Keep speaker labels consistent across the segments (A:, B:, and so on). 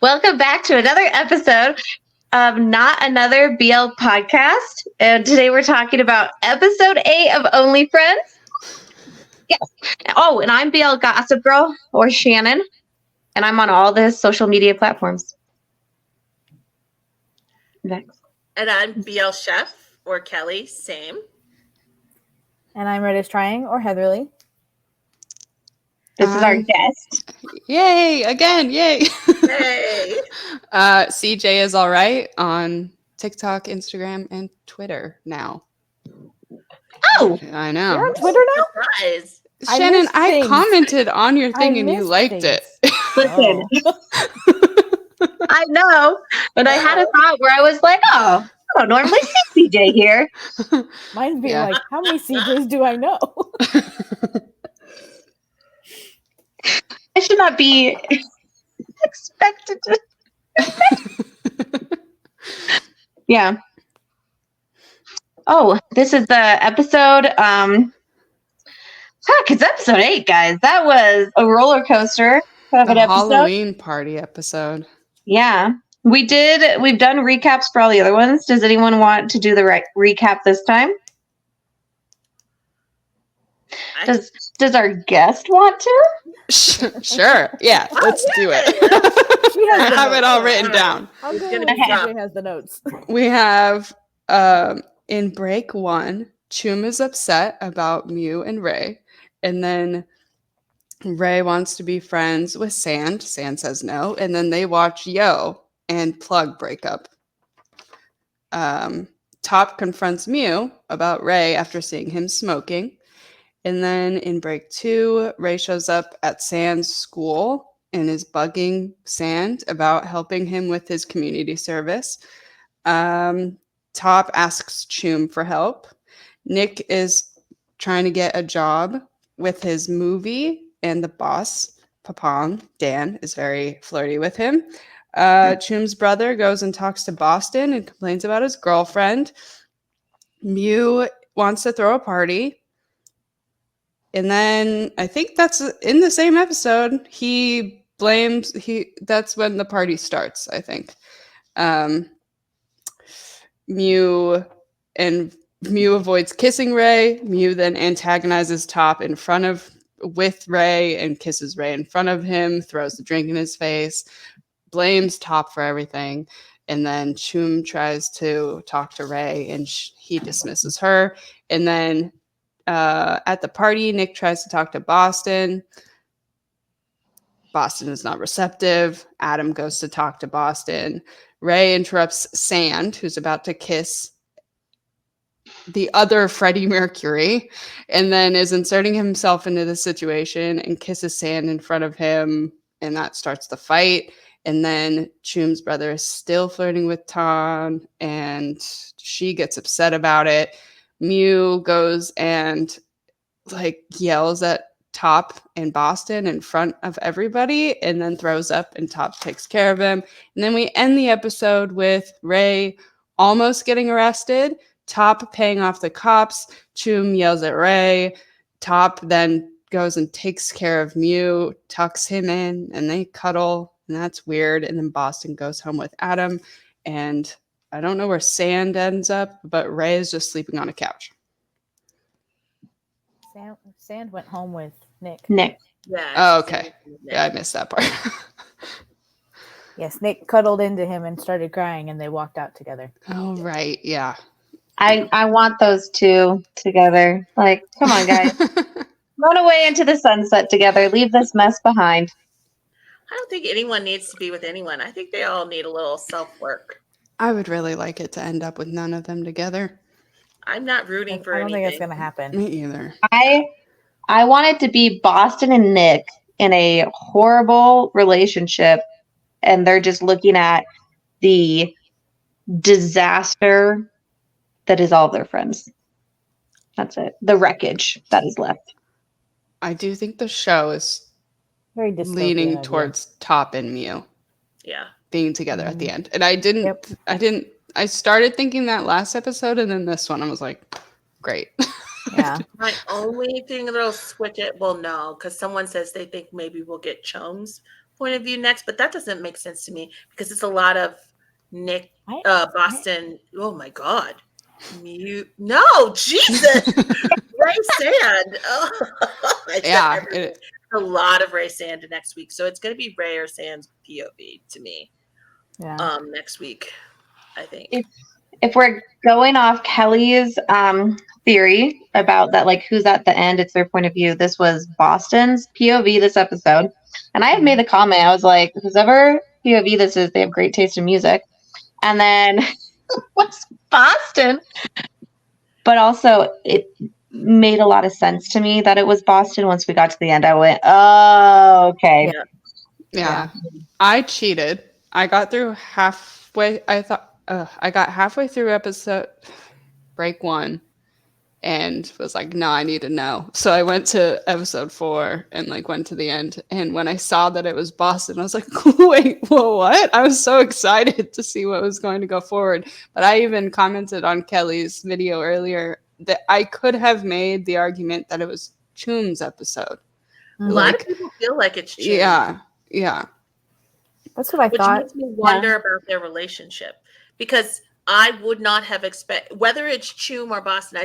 A: Welcome back to another episode of Not Another BL Podcast. And today we're talking about episode 8 of Only Friends. Yes. Oh, and I'm BL Gossip Girl, or Shannon, and I'm on all the social media platforms. Next.
B: And I'm BL Chef, or Kelly, same.
C: And I'm Reddish Trying, or Heatherly.
A: This is our guest.
D: Yay! Again, yay!
B: Hey!
D: CJ is all right on TikTok, Instagram, and Twitter now.
A: Oh!
D: I know.
C: You're on Twitter now?
B: Surprise!
D: Shannon, I commented on your thing and you liked it.
A: Listen, I know, but I had a thought where I was like, oh, I don't normally see CJ here.
C: Mine's being like, how many CJs do I know?
A: I should not be expected to. Yeah. Oh, this is the episode. It's episode 8, guys. That was a roller coaster of an episode.
D: Halloween party episode.
A: Yeah. We've done recaps for all the other ones. Does anyone want to do the recap this time? Does our guest want to?
D: Sure. Yeah, let's do it. I have it all written down.
C: I'll go when CJ has the notes.
D: We have in break 1, Chum is upset about Mew and Ray. And then Ray wants to be friends with Sand. Sand says no. And then they watch Yo and Plug break up. Top confronts Mew about Ray after seeing him smoking. And then in break 2, Ray shows up at Sand's school and is bugging Sand about helping him with his community service. Top asks Cheum for help. Nick is trying to get a job with his movie, and the boss, Papang, Dan, is very flirty with him. Cheum's brother goes and talks to Boston and complains about his girlfriend. Mew wants to throw a party. And then I think that's in the same episode. That's when the party starts, I think. Mew avoids kissing Ray. Mew then antagonizes Top with Ray and kisses Ray in front of him, throws the drink in his face, blames Top for everything. And then Chum tries to talk to Ray and he dismisses her. And then at the party, Nick tries to talk to Boston. Boston is not receptive. Adam goes to talk to Boston. Ray interrupts Sand, who's about to kiss the other Freddie Mercury, and then is inserting himself into the situation and kisses Sand in front of him, and that starts the fight. And then Chum's brother is still flirting with Tom, and she gets upset about it. Mew goes and yells at Top and Boston in front of everybody and then throws up, and Top takes care of him. And then we end the episode with Ray almost getting arrested, Top paying off the cops. Chum yells at Ray. Top then goes and takes care of Mew, tucks him in, and they cuddle, and that's weird. And then Boston goes home with Adam, and I don't know where Sand ends up, but Ray is just sleeping on a couch.
C: Sand went home with Nick.
B: Yeah.
D: Oh, okay. Yeah, I missed that part.
C: Yes, Nick cuddled into him and started crying, and they walked out together.
D: Oh, right. Yeah.
A: I want those two together. Like, come on, guys. Run away into the sunset together. Leave this mess behind.
B: I don't think anyone needs to be with anyone. I think they all need a little self-work.
D: I would really like it to end up with none of them together.
B: I'm not rooting for anything.
C: I don't think it's going to happen.
D: Me either.
A: I want it to be Boston and Nick in a horrible relationship, and they're just looking at the disaster that is all their friends. That's it. The wreckage that is left.
D: I do think the show is
C: very
D: leaning towards Top and Mew.
B: Yeah.
D: Being together at the end. And I started thinking that last episode, and then this one I was like, great.
C: Yeah.
B: My only thing that'll switch it, well, no, because someone says they think maybe we'll get Chums point of view next, but that doesn't make sense to me because it's a lot of Nick, Boston. Oh my God. No, Jesus. Ray Sand. Oh,
D: Yeah,
B: a lot of Ray Sand next week. So it's going to be Ray or Sand's POV to me.
C: Yeah.
B: Next week, I think.
A: If we're going off Kelly's theory about that, like who's at the end, it's their point of view. This was Boston's POV this episode. And I have made the comment, I was like, whoever POV this is, they have great taste in music. And then was Boston. But also, it made a lot of sense to me that it was Boston. Once we got to the end, I went, oh, okay.
D: Yeah. I cheated. I got through halfway. I got halfway through episode break 1 and was like, no, I need to know. So I went to episode 4 and like went to the end. And when I saw that it was Boston, I was like, wait, well, what? I was so excited to see what was going to go forward. But I even commented on Kelly's video earlier that I could have made the argument that it was Cheum's episode.
B: A lot of people feel like it's Cheum.
D: Yeah.
C: That's what I
B: Which
C: thought.
B: makes me wonder about their relationship, because I would not have expected, whether it's Cheum or Boston.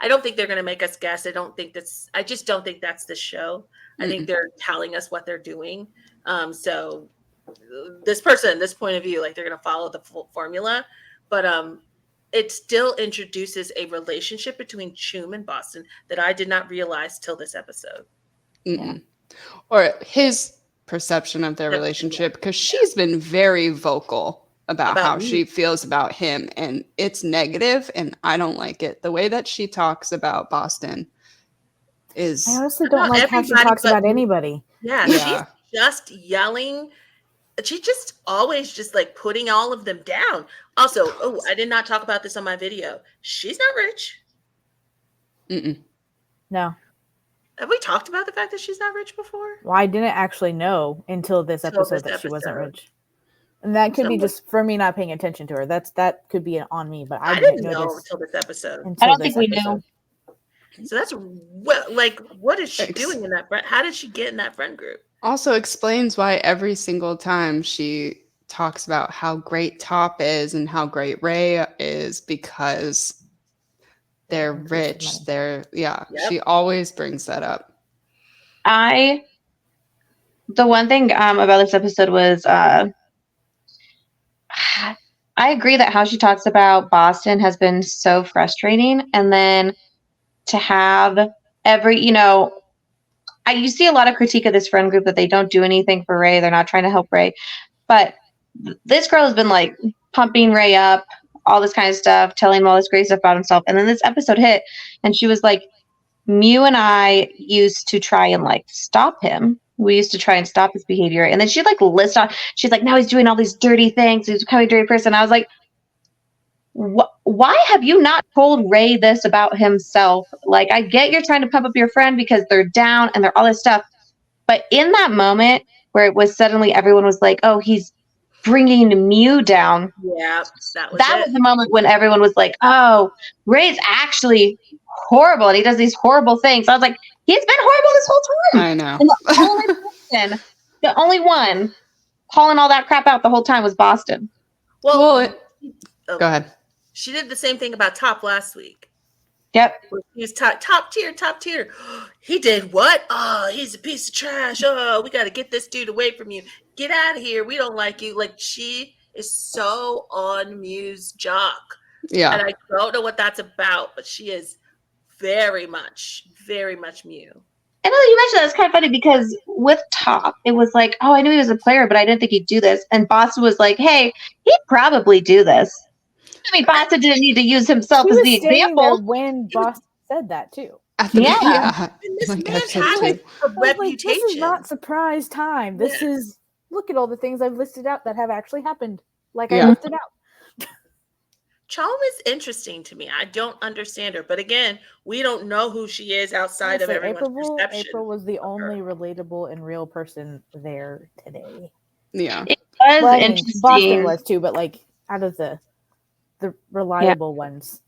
B: I don't think they're going to make us guess. I just don't think that's the show. I think they're telling us what they're doing. So this point of view, like they're going to follow the formula, but it still introduces a relationship between Cheum and Boston that I did not realize till this episode.
D: Or his perception of their relationship, because she's been very vocal about how she feels about him, and it's negative, and I don't like it. The way that she talks about Boston is...
C: I honestly don't like how she talks about anybody.
B: Yeah, she's just yelling. She's just always just like putting all of them down. Also, I did not talk about this on my video. She's not rich.
C: No.
B: Have we talked about the fact that she's not rich before?
C: Well, I didn't actually know until this episode that she wasn't rich. And that could be just for me not paying attention to her. That could be on me, but I didn't know
B: until this episode.
A: I don't think we knew.
B: So that's what is she doing in that? How did she get in that friend group?
D: Also explains why every single time she talks about how great Top is and how great Ray is, because they're rich. She always brings that up.
A: The one thing about this episode was I agree that how she talks about Boston has been so frustrating. And then to have you see a lot of critique of this friend group that they don't do anything for Ray. They're not trying to help Ray. But this girl has been like pumping Ray up, all this kind of stuff, telling him all this great stuff about himself. And then this episode hit and she was like, Mew and I used to try and like stop him. We used to try and stop his behavior. And then she'd like list on, she's like, now he's doing all these dirty things. He's becoming a dirty person. I was like, why have you not told Ray this about himself? Like, I get you're trying to pump up your friend because they're down and they're all this stuff. But in that moment where it was suddenly everyone was like, oh, he's bringing Mew down.
B: Yeah,
A: that was the moment when everyone was like, oh, Ray's actually horrible and he does these horrible things. I was like, he's been horrible this whole time.
D: I know.
A: And the only one calling all that crap out the whole time was Boston.
D: Go ahead.
B: She did the same thing about Top last week.
A: Yep.
B: He was top tier. He did what? Oh, he's a piece of trash. Oh, we got to get this dude away from you. Get out of here. We don't like you. Like, she is so on Mew's jock.
D: Yeah.
B: And I don't know what that's about, but she is very much Mew.
A: And you mentioned that, it's kind of funny because with Top, it was like, oh, I knew he was a player, but I didn't think he'd do this. And Boston was like, hey, he'd probably do this. I mean, Boston didn't need to use himself as the example.
C: When Boston said that too.
A: Yeah.
B: This man has a reputation.
C: This is not surprise time. This is, look at all the things I've listed out that have actually happened. Like I listed out.
B: Chum is interesting to me. I don't understand her. But again, we don't know who she is outside of everyone's perception.
C: April was the only relatable and real person there today.
D: Yeah.
A: It was interesting.
C: Boston was too, but like out of the reliable ones.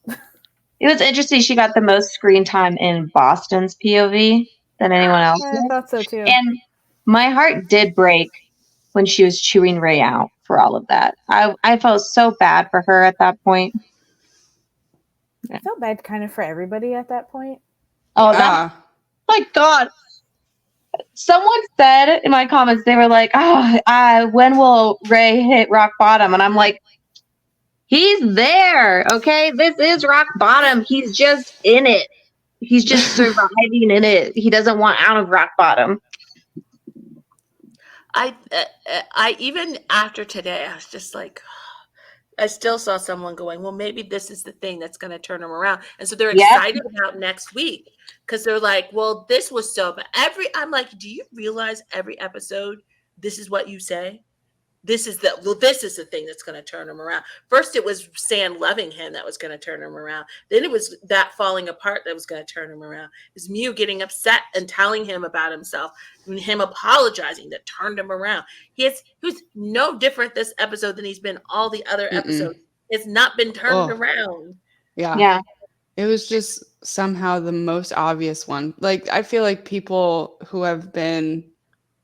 A: It was interesting. She got the most screen time in Boston's POV than anyone else.
C: I thought so too.
A: And my heart did break when she was chewing Ray out for all of that. I felt so bad for her at that point.
C: I felt bad kind of for everybody at that point.
A: Oh, that, my God. Someone said in my comments, they were like, when will Ray hit rock bottom? And I'm like, he's there, okay? This is rock bottom. He's just in it. He's just surviving in it. He doesn't want out of rock bottom.
B: I even after today, I was just like, I still saw someone going, well, maybe this is the thing that's going to turn them around. And so they're excited about next week because they're like, well, this was so bad. I'm like, do you realize every episode, this is what you say? This is the thing that's going to turn him around. First, it was Sand loving him that was going to turn him around. Then it was that falling apart that was going to turn him around. It was Mew getting upset and telling him about himself and him apologizing that turned him around. He was no different this episode than he's been all the other episodes. It's not been turned around.
D: Yeah. It was just somehow the most obvious one. Like, I feel like people who have been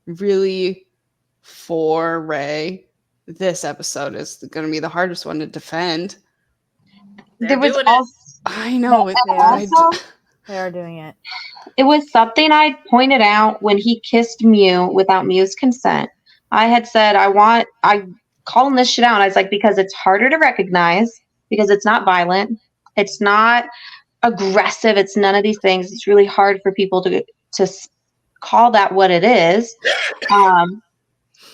D: really for Ray, this episode is going to be the hardest one to defend.
A: There was also,
D: I know
C: they are doing it.
A: It was something I pointed out when he kissed Mew without Mew's consent. I had said I calling this shit out. I was like, because it's harder to recognize, because it's not violent, it's not aggressive, it's none of these things. It's really hard for people to call that what it is.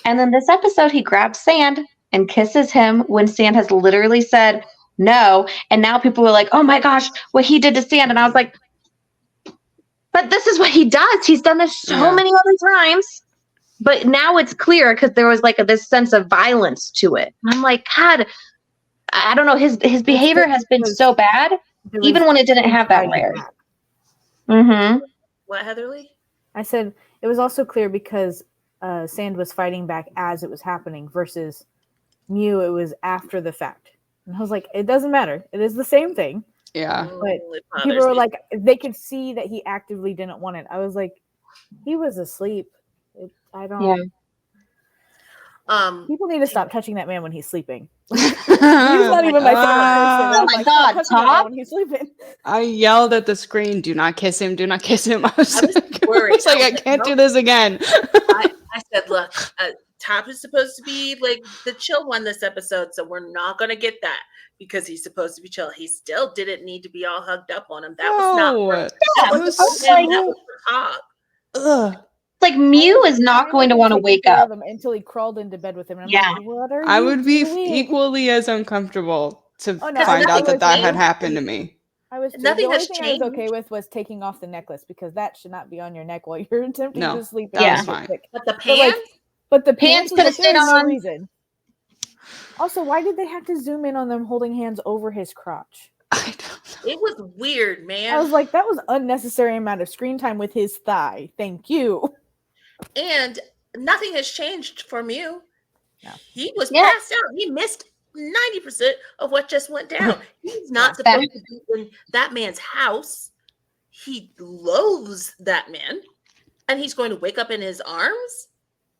A: And then this episode, he grabs Sand and kisses him when Sand has literally said no. And now people were like, oh my gosh, what he did to Sand. And I was like, but this is what he does. He's done this so many other times. But now it's clear because there was like this sense of violence to it. And I'm like, God, I don't know. His behavior has been so bad, even when it didn't have that layer. Mm-hmm.
B: What, Heatherly?
C: I said it was also clear because Sand was fighting back as it was happening versus Mew, it was after the fact. And I was like, it doesn't matter. It is the same thing.
D: Yeah.
C: But people were like, they could see that he actively didn't want it. I was like, he was asleep. I don't.
A: Yeah.
C: People need to stop touching that man when he's sleeping. He's not even my favorite person.
A: Oh my God, Top!
C: When he's sleeping.
D: I yelled at the screen, "Do not kiss him! Do not kiss him!" I was
B: worried.
D: It's like I can't do this again.
B: I said, look, Top is supposed to be like the chill one this episode, so we're not going to get that because he's supposed to be chill. He still didn't need to be all hugged up on him. That was not. That was for Top.
D: Ugh.
A: Like Mew is not going to want to wake up
C: until he crawled into bed with him. And
A: I'm
C: like, what are you
D: I would be
C: doing?
D: equally as uncomfortable to find
B: nothing
D: out that
B: changed.
D: had happened to me.
B: Nothing has
C: changed.
B: changed.
C: I was okay with was taking off the necklace because that should not be on your neck while you're attempting to sleep.
D: That was fine.
B: But the pants,
C: but the
A: pants
C: could have
A: stayed on.
C: Reason. Also, why did they have to zoom in on them holding hands over his crotch?
D: I don't know.
B: It was weird, man.
C: I was like, that was unnecessary amount of screen time with his thigh. Thank you.
B: And nothing has changed for Mew.
C: No.
B: He was passed out. He missed 90% of what just went down. He's not supposed to be in that man's house. He loathes that man. And he's going to wake up in his arms?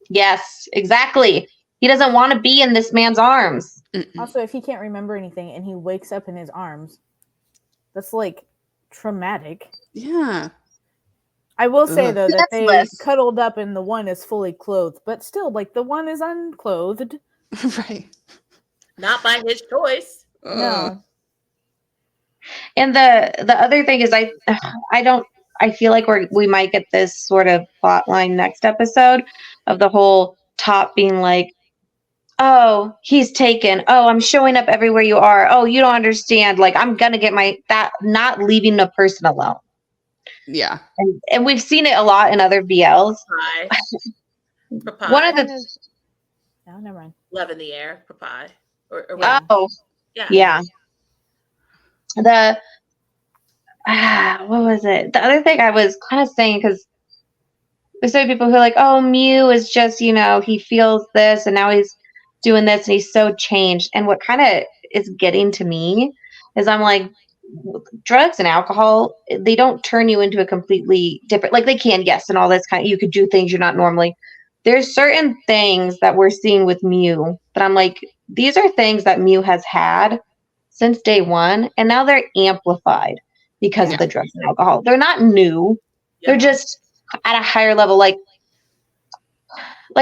A: Yes, exactly. He doesn't want to be in this man's arms.
C: Also, if he can't remember anything and he wakes up in his arms, that's like traumatic.
D: Yeah.
C: I will say though that they
A: less.
C: cuddled up and the one is fully clothed, but still, like the one is unclothed.
D: Right.
B: Not by his choice.
C: No.
A: And the other thing is I feel like we might get this sort of plot line next episode of the whole Top being like, oh, he's taken. Oh, I'm showing up everywhere you are. Oh, you don't understand. Like, I'm going to get not leaving a person alone.
D: Yeah.
A: And we've seen it a lot in other BLs.
B: Papai.
A: One of the...
C: No, never mind.
B: Love in the air. Papai. Or
A: yeah. The... what was it? The other thing I was kind of saying, because there's some people who are like, oh, Mew is just, he feels this and now he's doing this and he's so changed. And what kind of is getting to me is I'm like, drugs and alcohol, they don't turn you into a completely different, like they can, yes, and all this kind of, you could do things you're not normally, there's certain things that we're seeing with Mew that I'm like, these are things that Mew has had since day one, and now they're amplified because of the drugs and alcohol. They're not new. They're just at a higher level, like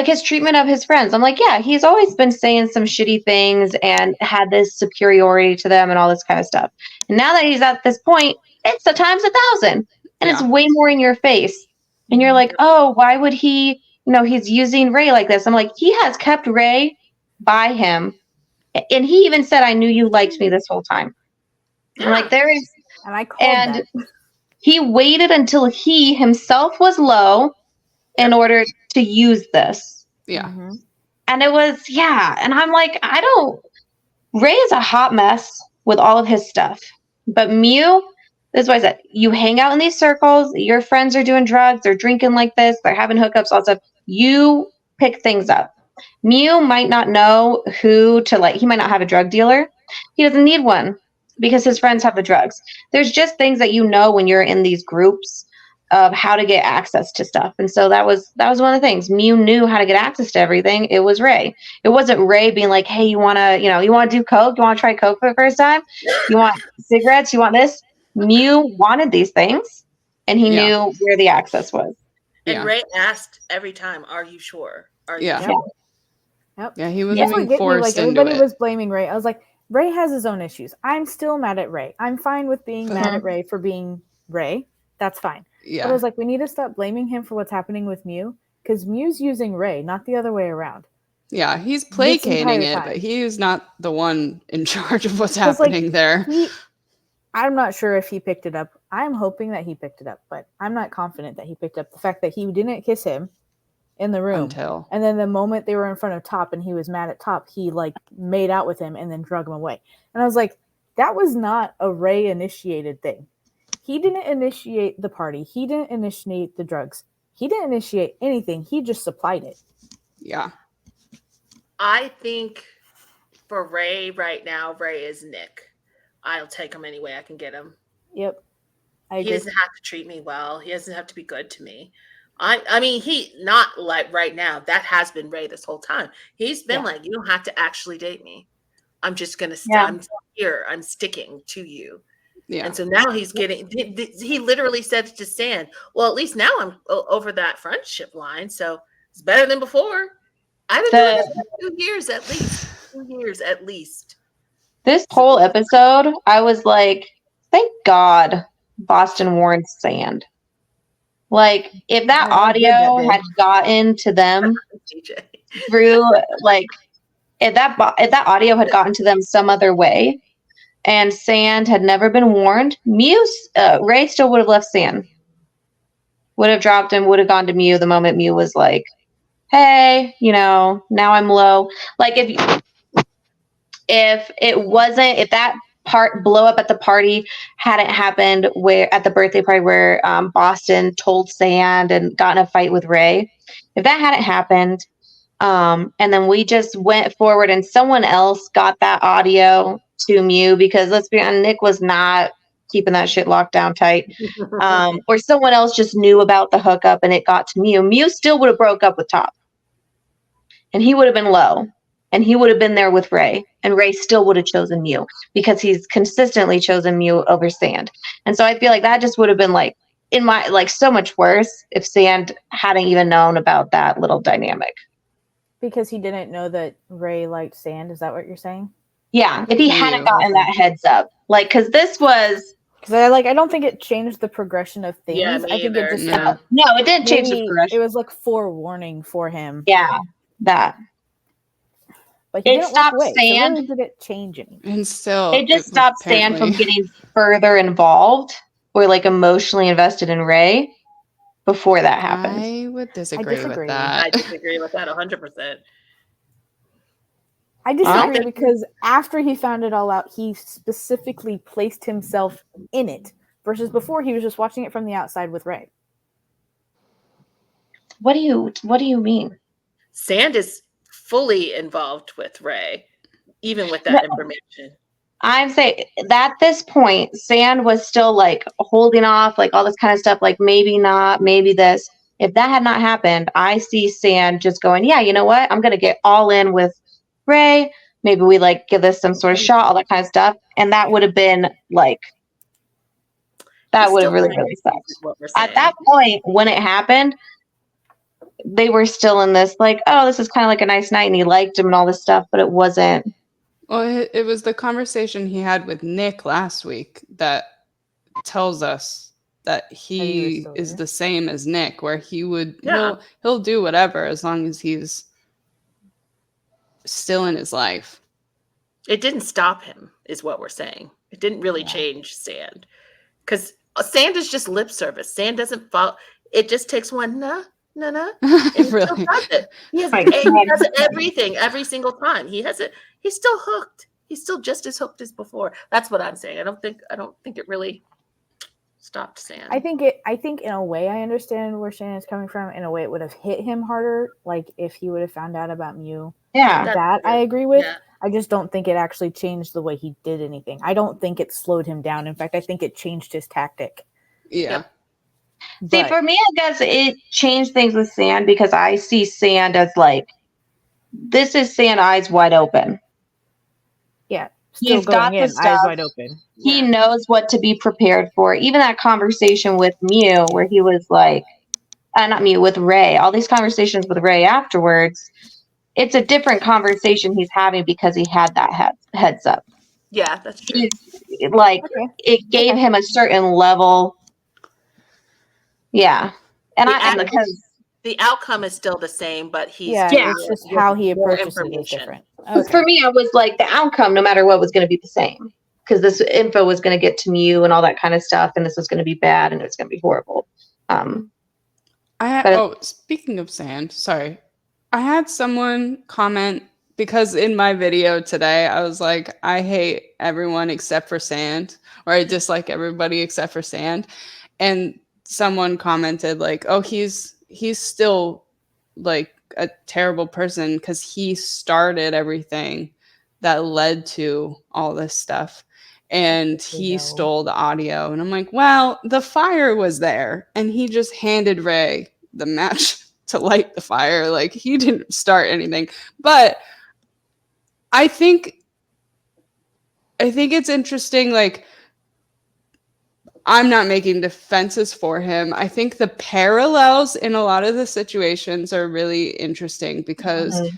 A: his treatment of his friends. I'm like, yeah, he's always been saying some shitty things and had this superiority to them and all this kind of stuff. And now that he's at this point, it's a times 1,000, and it's way more in your face. And you're like, oh, why would he? He's using Ray like this. I'm like, he has kept Ray by him, and he even said, "I knew you liked me this whole time." I'm like, there is,
C: and I called that.
A: He waited until he himself was low in order to use this.
D: Yeah.
C: Mm-hmm.
A: And it was, and I'm like, Ray is a hot mess with all of his stuff. But Mew, this is what I said, you hang out in these circles, your friends are doing drugs, they're drinking like this, they're having hookups, all stuff. You pick things up. Mew might not know who to he might not have a drug dealer. He doesn't need one because his friends have the drugs. There's just things that when you're in these groups of how to get access to stuff. And so that was one of the things. Mew knew how to get access to everything. It was Ray. It wasn't Ray being like, hey, you want to do coke? You want to try coke for the first time? You want cigarettes? You want this? Mew wanted these things, and he knew where the access was.
B: And Ray asked every time, are you sure? Are you
C: sure? Yep.
D: Yeah, he was being forced into
C: everybody
D: it.
C: was blaming Ray. I was like, Ray has his own issues. I'm still mad at Ray. I'm fine with being mad at Ray for being Ray. That's fine.
D: Yeah.
C: But I was like, we need to stop blaming him for what's happening with Mew, because Mew's using Ray, not the other way around.
D: Yeah, he's placating it, but he's not the one in charge of what's happening there.
C: I'm not sure if he picked it up. I'm hoping that he picked it up, but I'm not confident that he picked up the fact that he didn't kiss him in the room. And then the moment they were in front of Top and he was mad at Top, he made out with him and then drug him away. And I was like, that was not a Ray initiated thing. He didn't initiate the party. He didn't initiate the drugs. He didn't initiate anything. He just supplied it.
D: Yeah.
B: I think for Ray right now, Ray is Nick. I'll take him any way I can get him.
C: Yep.
B: He doesn't have to treat me well. He doesn't have to be good to me. I mean, he not like right now. That has been Ray this whole time. He's been like, you don't have to actually date me. I'm just going to stay. I'm here. I'm sticking to you. Yeah. And so now he's getting, he literally said to Sand, well, at least now I'm over that friendship line. So it's better than before. I've been doing this for 2 years at least. 2 years at least.
A: This whole episode, I was like, thank God Boston warned Sand. If that audio had gotten to them through, if that audio had gotten to them some other way, and Sand had never been warned, Ray still would have left Sand. Would have dropped him, would have gone to Mew the moment Mew was like, hey, now I'm low. If that part blow up at the party hadn't happened at the birthday party where Boston told Sand and got in a fight with Ray, if that hadn't happened, and then we just went forward and someone else got that audio to Mew, because let's be honest, Nick was not keeping that shit locked down tight, or someone else just knew about the hookup and it got to Mew still would have broke up with Top, and he would have been low, and he would have been there with Ray, and Ray still would have chosen Mew because he's consistently chosen Mew over Sand. And so I feel like that just would have been so much worse if Sand hadn't even known about that little dynamic.
C: Because he didn't know that Ray liked Sand. Is that what you're saying?
A: Yeah, if he hadn't gotten that heads up, because this was.
C: Because I don't think it changed the progression of things.
B: Yeah,
C: I think it just
A: no, it didn't change the progression.
C: It was forewarning for him.
A: Yeah, that.
C: But he
A: it stopped
C: away,
A: Sand.
C: So did it change anything?
D: And still,
A: it just stopped Sand from getting further involved or emotionally invested in Ray before that happened.
D: I would disagree with that.
B: I disagree with that 100%.
C: I disagree because after he found it all out, he specifically placed himself in it, versus before he was just watching it from the outside with Ray.
A: What do you mean?
B: Sand is fully involved with Ray, even with that information.
A: I'm saying that at this point, Sand was still holding off, all this kind of stuff, maybe not, maybe this. if that had not happened, I see Sand just going, yeah, you know what? I'm going to get all in with Ray. Maybe we like give this some sort of shot, all that kind of stuff. And that would have been like, that would have really, really sucked. At that point, when it happened, they were still in this like, oh, this is kind of like a nice night, and he liked him and all this stuff, but it wasn't.
D: Well, it was the conversation he had with Nick last week that tells us that he is the same as Nick, where he would he'll do whatever as long as he's still in his life.
B: It didn't stop him, is what we're saying. It didn't really change Sand, because Sand is just lip service. Sand doesn't follow. It just takes one no.
D: Really?
B: He has everything every single time. He has it. He's still hooked. He's still just as hooked as before. That's what I'm saying. I don't think it really stopped Sand.
C: I think in a way I understand where Shannon's coming from. In a way, it would have hit him harder, like if he would have found out about Mew.
A: Yeah,
C: that I agree with. Yeah. I just don't think it actually changed the way he did anything. I don't think it slowed him down. In fact, I think it changed his tactic.
D: Yeah.
A: See, for me, I guess it changed things with Sand because I see Sand as like, this is Sand eyes wide open.
C: Yeah.
A: He's got the stuff.
C: Eyes wide open.
A: He knows what to be prepared for. Even that conversation with Mew where he was like, not Mew, with Ray, all these conversations with Ray afterwards, it's a different conversation he's having because he had that heads up.
B: Yeah, that's true.
A: It gave him a certain level. Yeah. And because
B: the outcome is still the same, but he's
C: it's just how he approaches it is different.
A: Okay. For me, I was like, the outcome, no matter what, was going to be the same because this info was going to get to Mew and all that kind of stuff, and this was going to be bad and it was going to be horrible.
D: Speaking of Sand, sorry, I had someone comment because in my video today, I was like, I hate everyone except for Sand, or I dislike everybody except for Sand, and someone commented like, oh, he's still like a terrible person because he started everything that led to all this stuff and he stole the audio. And I'm like, well, the fire was there and he just handed Ray the match to light the fire. Like he didn't start anything. But I think it's interesting, like, I'm not making defenses for him. I think the parallels in a lot of the situations are really interesting because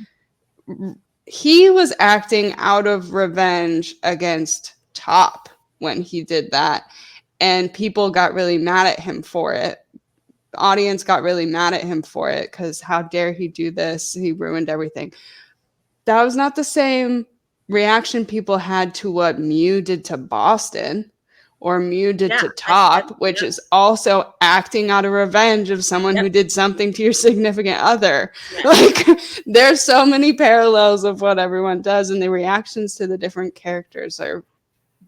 D: he was acting out of revenge against Top when he did that. And people got really mad at him for it. The audience got really mad at him for it because how dare he do this? He ruined everything. That was not the same reaction people had to what Mew did to Boston. Or Mew did to Top, which is also acting out of revenge of someone who did something to your significant other. Yeah. Like, there's so many parallels of what everyone does, and the reactions to the different characters are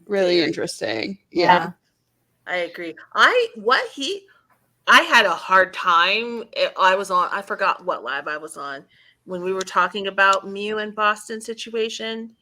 D: really interesting. Yeah.
B: I agree. I had a hard time. I forgot what live I was on when we were talking about Mew and Boston situation.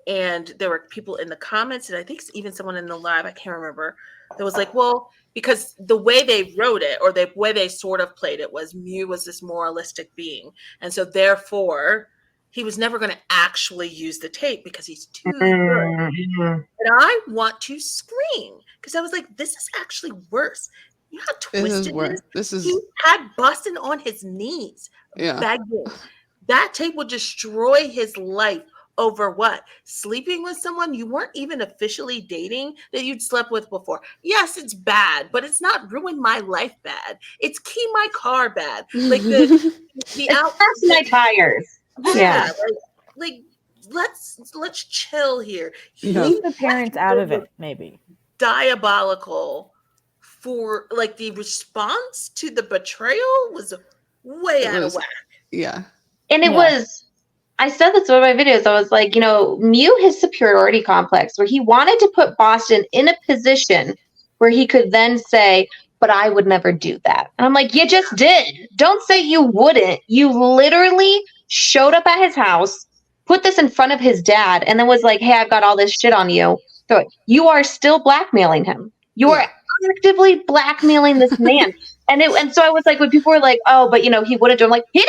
B: And there were people in the comments, and I think even someone in the live, I can't remember, that was like, well, because the way they wrote it or the way they sort of played it was Mew was this moralistic being. And so therefore, he was never going to actually use the tape because he's too good. And I want to scream because I was like, this is actually worse. You know how twisted
D: this is.
B: He had Boston on his knees, begging. That tape would destroy his life. Over what? Sleeping with someone you weren't even officially dating that you'd slept with before. Yes, it's bad, but it's not ruin my life bad. It's keep my car bad. Like the
A: my tires.
B: Yeah. Like let's chill here.
C: Leave the parents out of it, maybe.
B: Diabolical for like the response to the betrayal was way out of whack.
D: Yeah.
A: And it was. I said this in one of my videos. I was like, Mew, his superiority complex, where he wanted to put Boston in a position where he could then say, but I would never do that. And I'm like, you just did. Don't say you wouldn't. You literally showed up at his house, put this in front of his dad, and then was like, hey, I've got all this shit on you. So you are still blackmailing him. You are actively blackmailing this man. And so I was like, when people were like, oh, but he wouldn't do it. I'm like, he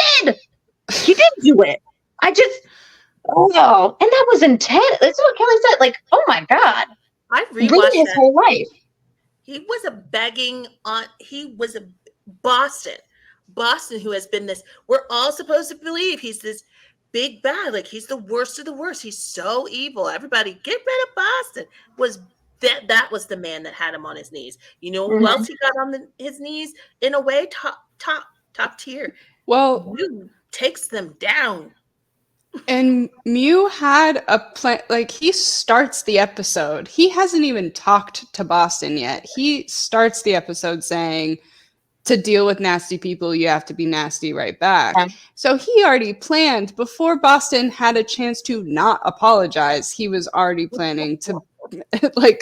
A: did do it. And that was intense. That's what Kelly said. Like, oh my God.
B: I rewatched
A: really his whole life.
B: He was a Boston, who has been this, we're all supposed to believe he's this big bad, like he's the worst of the worst. He's so evil. Everybody get rid of Boston. That was the man that had him on his knees. You know who else he got on his knees? In a way, top tier.
D: Well,
B: Mew takes them down.
D: And Mew had a plan. Like, he starts the episode. He hasn't even talked to Boston yet. He starts the episode saying, to deal with nasty people, you have to be nasty right back. Yeah. So he already planned before Boston had a chance to not apologize. He was already planning to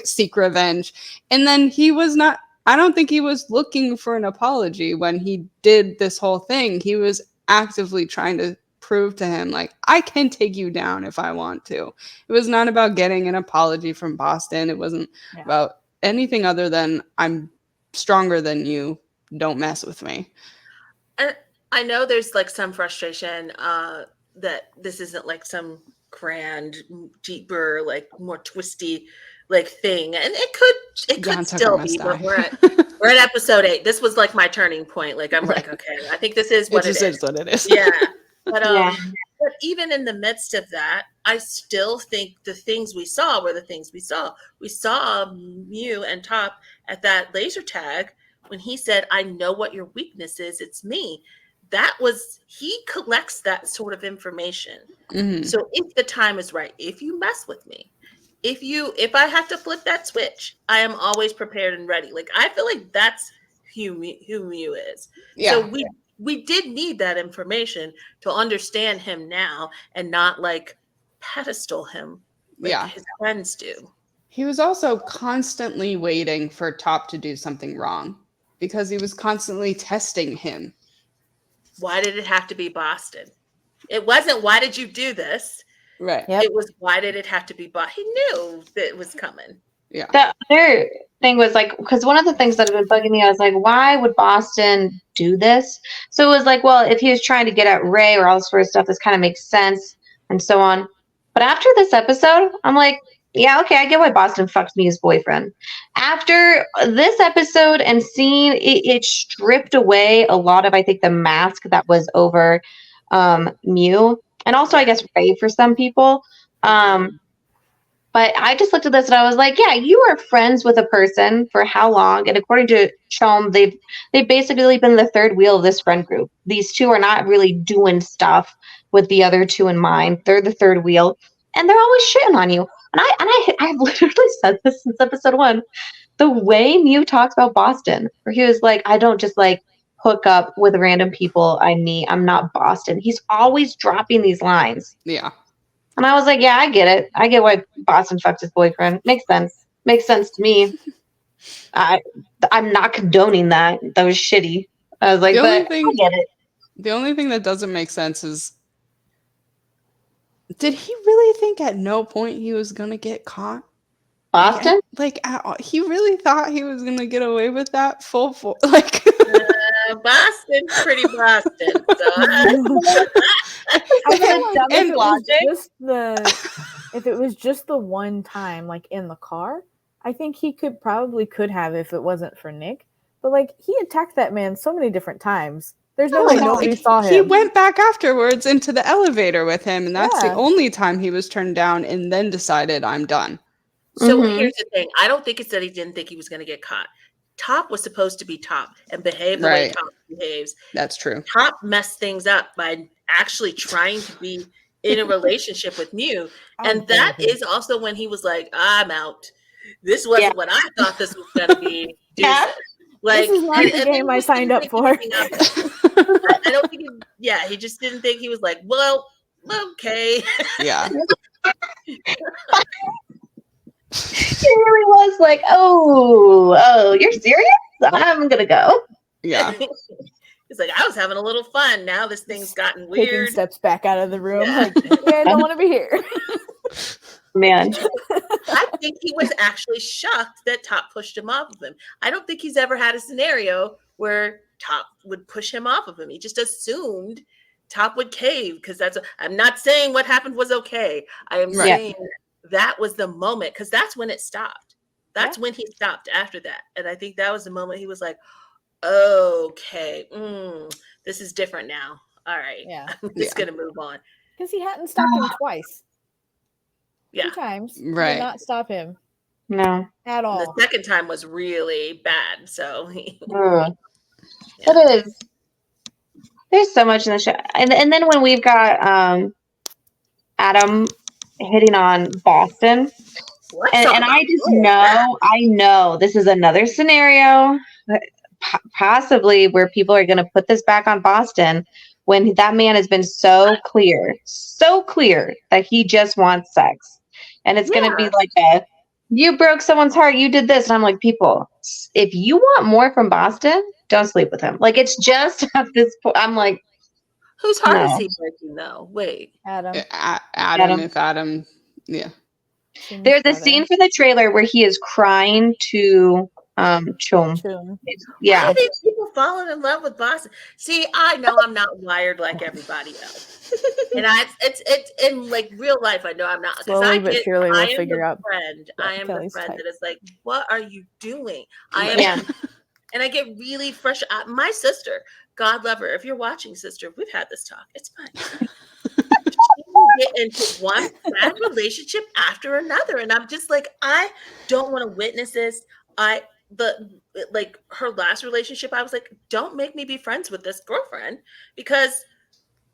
D: seek revenge. And then he was not, I don't think he was looking for an apology when he did this whole thing. He was actively trying to prove to him, like, I can take you down if I want to. It was not about getting an apology from Boston. It wasn't about anything other than, I'm stronger than you. Don't mess with me.
B: And I know there's some frustration that this isn't some grand, deeper, more twisty thing, and it could still be. But we're at episode 8. This was my turning point. I'm like, okay, I think this is what it is.
D: It is what it is.
B: Yeah, but but even in the midst of that, I still think the things we saw were the things we saw. We saw Mew and Top at that laser tag. When he said, I know what your weakness is, it's me. He collects that sort of information. Mm-hmm. So if the time is right, if you mess with me, if I have to flip that switch, I am always prepared and ready. I feel like that's who Mew is. Yeah. So we did need that information to understand him now and not pedestal him like his friends do.
D: He was also constantly waiting for Top to do something wrong, because he was constantly testing him.
B: Why did it have to be Boston? It wasn't, why did you do this?
D: Right.
B: Yep. It was, why did it have to be Boston? He knew that it was coming.
A: Yeah. The other thing was because one of the things that had been bugging me, I was like, why would Boston do this? So it was well, if he was trying to get at Ray or all this sort of stuff, this kind of makes sense and so on. But after this episode, I'm like, yeah, okay, I get why Boston fucked Mew's boyfriend. After this episode and seeing it stripped away a lot of, I think, the mask that was over Mew, and also, I guess, Ray for some people. But I just looked at this and I was like, yeah, you are friends with a person for how long? And according to Chum, they've basically been the third wheel of this friend group. These two are not really doing stuff with the other two in mind. They're the third wheel, and they're always shitting on you. And I've literally said this since episode 1. The way Mew talks about Boston, where he was like, I don't just hook up with random people I'm not Boston. He's always dropping these lines.
D: Yeah.
A: And I was like, yeah, I get it. I get why Boston fucked his boyfriend. Makes sense. Makes sense to me. I'm not condoning that. That was shitty. I was like, I get it.
D: The only thing that doesn't make sense is, did he really think at no point he was going to get caught?
A: Boston?
D: He really thought he was going to get away with that full
B: Boston, pretty Boston.
C: If it was just the one time, in the car, I think he could have if it wasn't for Nick. But he attacked that man so many different times. There's no way nobody saw him.
D: He went back afterwards into the elevator with him, and that's the only time he was turned down, and then decided, I'm done.
B: So here's the thing. I don't think it's that he didn't think he was going to get caught. Top was supposed to be Top and behave the way Top behaves.
D: That's true.
B: Top messed things up by actually trying to be in a relationship with Mew. And that is also when he was like, I'm out. This wasn't what I thought this was going to be.
C: This is not the game I signed up for.
B: I don't think he just didn't think. He was like, well, okay.
D: Yeah.
A: He really was like, oh, you're serious? I'm gonna go.
D: Yeah.
B: It's like, I was having a little fun. Now this thing's gotten weird.
C: Taking steps back out of the room. I don't want to be here.
A: Man.
B: I think he was actually shocked that Top pushed him off of him. I don't think he's ever had a scenario where Top would push him off of him. He just assumed Top would cave because I'm not saying what happened was okay. I am saying that was the moment because that's when it stopped. That's when he stopped after that. And I think that was the moment he was like, okay, this is different now. All right. Yeah. I'm just going to move on.
C: Because he hadn't stopped him twice.
B: Yeah.
C: 2 times.
D: Right.
C: Did not stop him.
A: No.
C: At all.
B: The second time was really bad. So
A: it is. There's so much in the show. And then when we've got Adam hitting on Boston. And I just know this is another scenario possibly where people are going to put this back on Boston when that man has been so clear that he just wants sex. And it's going to be like you broke someone's heart, you did this. And I'm like, people, if you want more from Boston, don't sleep with him. Like, it's just at this point, I'm like,
B: whose heart is he breaking though? Wait.
C: Adam.
D: If Adam, yeah.
A: There's a scene for the trailer where he is crying to Chum. Yeah.
B: Why do these people falling in love with Boston? See, I know I'm not wired like everybody else. And it's in like real life, I know I'm not.
C: Slowly but surely we'll figure out.
B: I am the friend that is like, what are you doing? And I get really frustrated. My sister, God love her. If you're watching, sister, we've had this talk. It's fine. Get into one bad relationship after another, and I'm just like, I don't want to witness this. Her last relationship, I was like, don't make me be friends with this girlfriend because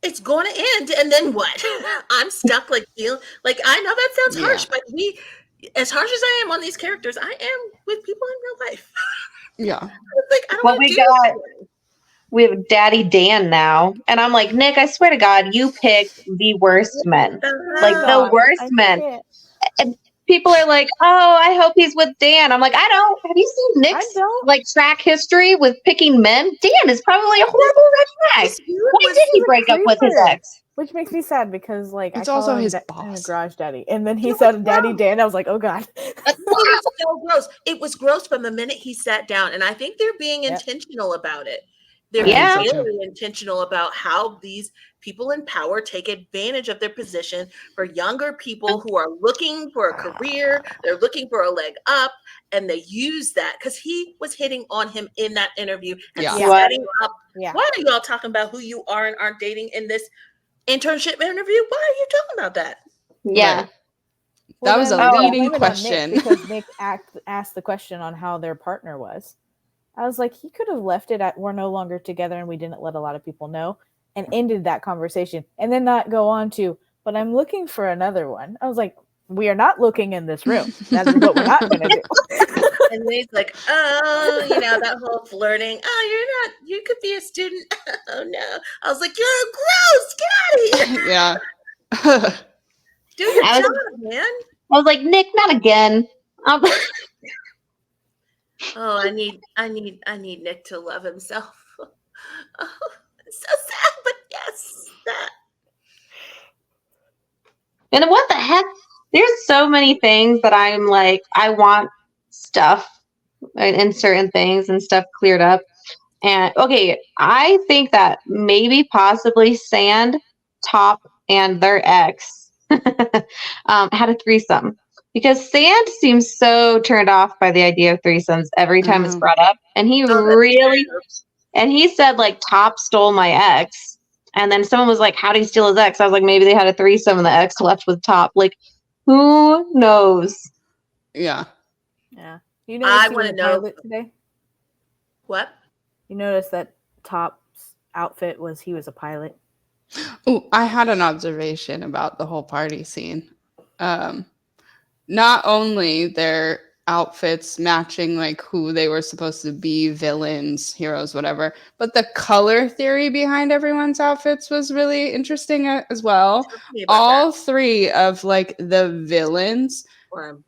B: it's going to end, and then what? I'm stuck like feeling like, I know that sounds harsh, but as harsh as I am on these characters, I am with people in real life.
D: Yeah.
B: Like, I don't want to do that.
A: We have Daddy Dan now. And I'm like, Nick, I swear to God, you picked the worst men. Like, the worst men. And people are like, oh, I hope he's with Dan. I'm like, I don't. Have you seen Nick's track history with picking men? Dan is probably a horrible red flag. Why did he break up with his ex?
C: Which makes me sad because, like,
D: it's
C: I
D: also
C: call
D: his
C: him
D: boss.
C: Garage Daddy. And then he said Daddy Dan. I was like, oh, God.
B: It was so gross. It was gross from the minute he sat down. And I think they're being intentional about it. They're really intentional about how these people in power take advantage of their position for younger people who are looking for a career. They're looking for a leg up, and they use that because he was hitting on him in that interview and setting up. Yeah. Why are y'all talking about who you are and aren't dating in this internship interview? Why are you talking about that?
A: Yeah.
D: Right. That was a leading question.
C: Nick, because Nick asked the question on how their partner was. I was like, he could have left it at we're no longer together and we didn't let a lot of people know and ended that conversation and then not go on to, but I'm looking for another one. I was like, we are not looking in this room. That is what we're not going to do.
B: And then he's like, oh, that whole flirting. Oh, you could be a student. Oh, no. I was like, you're gross. Get out of here.
D: Yeah.
B: Do your job, man.
A: I was like, Nick, not again.
B: Oh, I need Nick to love himself. Oh, it's so sad, but yes, that.
A: And what the heck? There's so many things that I'm like, I want stuff in certain things and stuff cleared up. And okay, I think that maybe possibly Sand, Top, and their ex had a threesome. Because Sand seems so turned off by the idea of threesomes every time it's brought up. And he he said, like, Top stole my ex. And then someone was like, how did he steal his ex? I was like, maybe they had a threesome and the ex left with Top. Like, who knows?
C: Yeah. Yeah. You noticed I want to know today?
B: What?
C: You noticed that Top's outfit was he was a pilot?
D: Oh, I had an observation about the whole party scene. Not only their outfits matching like who they were supposed to be, villains, heroes, whatever, but the color theory behind everyone's outfits was really interesting as well. All three of like the villains,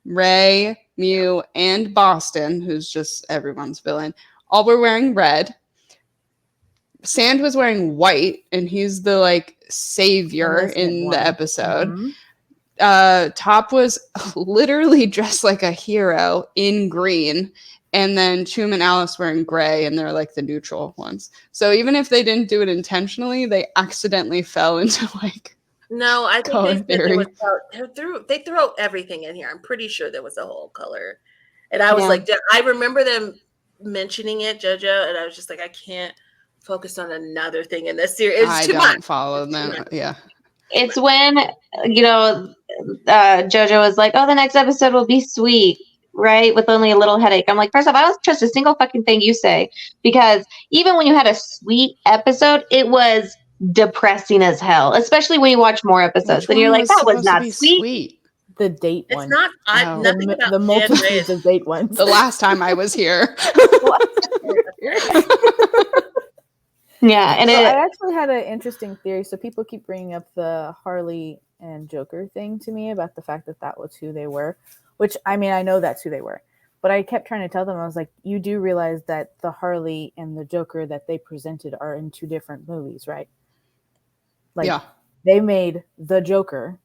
D: Ray, Mew, and Boston, who's just everyone's villain, all were wearing red. Sand was wearing white, and he's the like savior in the episode. Mm-hmm. Top was literally dressed like a hero in green, And then Cheum and Alice were in gray, and they're like the neutral ones. So even if they didn't do it intentionally, they accidentally fell into like
B: No, I think
D: color
B: they said
D: theory.
B: they threw everything in here. I'm pretty sure there was a whole color. And I was like, I remember them mentioning it, JoJo, and I was just like, I can't focus on another thing in this series. It's too much.
D: I don't follow them. Yeah.
A: It's when, JoJo was like, oh, the next episode will be sweet, right? With only a little headache. I'm like, first off, I don't trust a single fucking thing you say, because even when you had a sweet episode, it was depressing as hell, especially when you watch more episodes. And you're like, that was not sweet.
C: The date
B: It's
C: one.
B: not. Nothing about
C: the multitudes of date ones.
D: The last time I was here.
A: Yeah, and
C: I actually had an interesting theory. So people keep bringing up the Harley and Joker thing to me about the fact that was who they were, which, I mean, I know that's who they were, but I kept trying to tell them, I was like, you do realize that the Harley and the Joker that they presented are in two different movies, right? Like, yeah. They made the Joker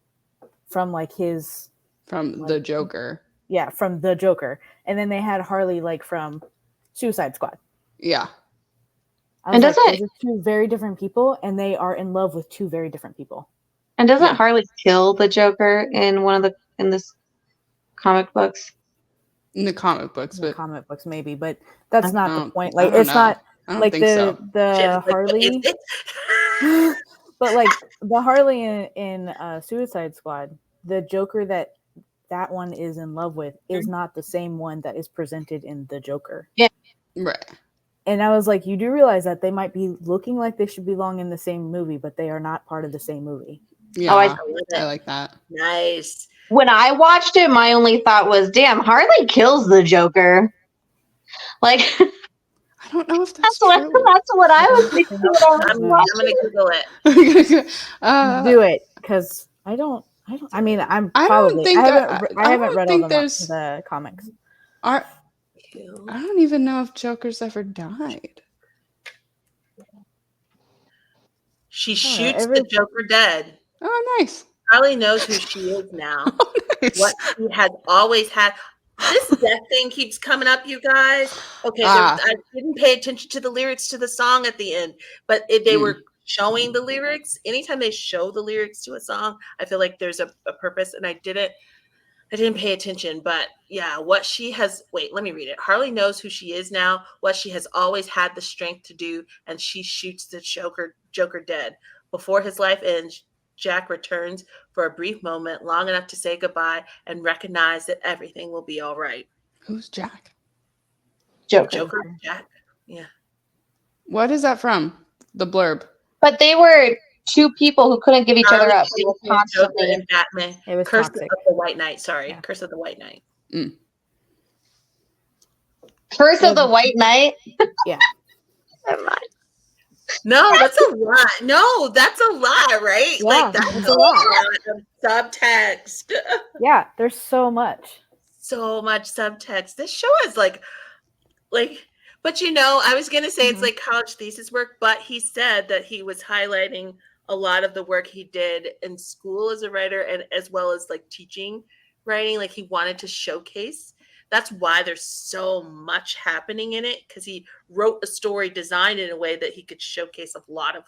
C: from like his...
D: From the Joker.
C: Yeah, from the Joker. And then they had Harley like from Suicide Squad.
D: Yeah.
C: And those are two very different people, and they are in love with two very different people.
A: And doesn't Harley kill the Joker in this comic books?
D: In the comic books,
C: comic books maybe, but that's not the point. Like, it's not like the Harley. But like the Harley in Suicide Squad, the Joker that one is in love with is not the same one that is presented in the Joker.
A: Yeah,
D: right.
C: And I was like, you do realize that they might be looking like they should belong in the same movie, but they are not part of the same movie.
D: Yeah, I like that.
B: Nice.
A: When I watched it, my only thought was, damn, Harley kills the Joker. Like,
D: I don't know if that's true.
A: That's what I was thinking.
B: I'm going to Google it.
C: Do it, because I haven't read all the comics.
D: I don't even know if Joker's ever died.
B: She shoots the Joker dead.
D: Oh, nice.
B: Harley knows who she is now. Oh, nice. What she has always had. This death thing keeps coming up, you guys. Okay, I didn't pay attention to the lyrics to the song at the end, but they were showing the lyrics. Anytime they show the lyrics to a song, I feel like there's a purpose, and I didn't pay attention, but yeah, what she has, let me read it. Harley knows who she is now, what she has always had the strength to do, and she shoots the Joker dead. Before his life ends, Jack returns for a brief moment, long enough to say goodbye and recognize that everything will be all right.
D: Who's Jack?
B: Joker, Jack. Yeah.
D: What is that from? The blurb.
A: But they were two people who couldn't give each other up. They were constantly
B: in Batman.
C: It was
B: Curse
C: toxic.
B: of the White Knight. Sorry, yeah. Curse of the White Knight.
A: Curse of the White Knight.
C: Yeah.
A: Never mind.
B: No, that's a lot. No, that's a lot, right?
C: Yeah,
B: like that's a lot of subtext.
C: Yeah, there's so much.
B: So much subtext. This show is like, but I was gonna say it's like college thesis work, but he said that he was highlighting a lot of the work he did in school as a writer, and as well as like teaching writing. Like, he wanted to showcase. That's why there's so much happening in it, because he wrote a story designed in a way that he could showcase a lot of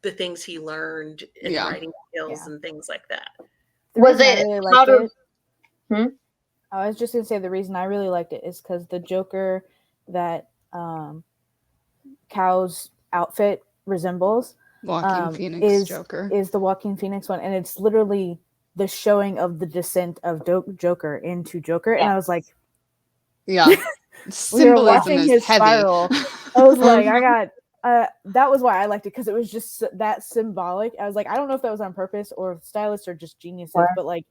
B: the things he learned in writing skills and things like that.
A: Was it?
C: I was just going to say the reason I really liked it is because the Joker that Cow's outfit resembles
D: Joker
C: is the Joaquin Phoenix one, and it's literally the showing of the descent of Joker into Joker, and I was like,
D: Symbolism is heavy.
C: Spiral. I was like, that was why I liked it, because it was just that symbolic. I was like, I don't know if that was on purpose or if stylists are just geniuses, but like,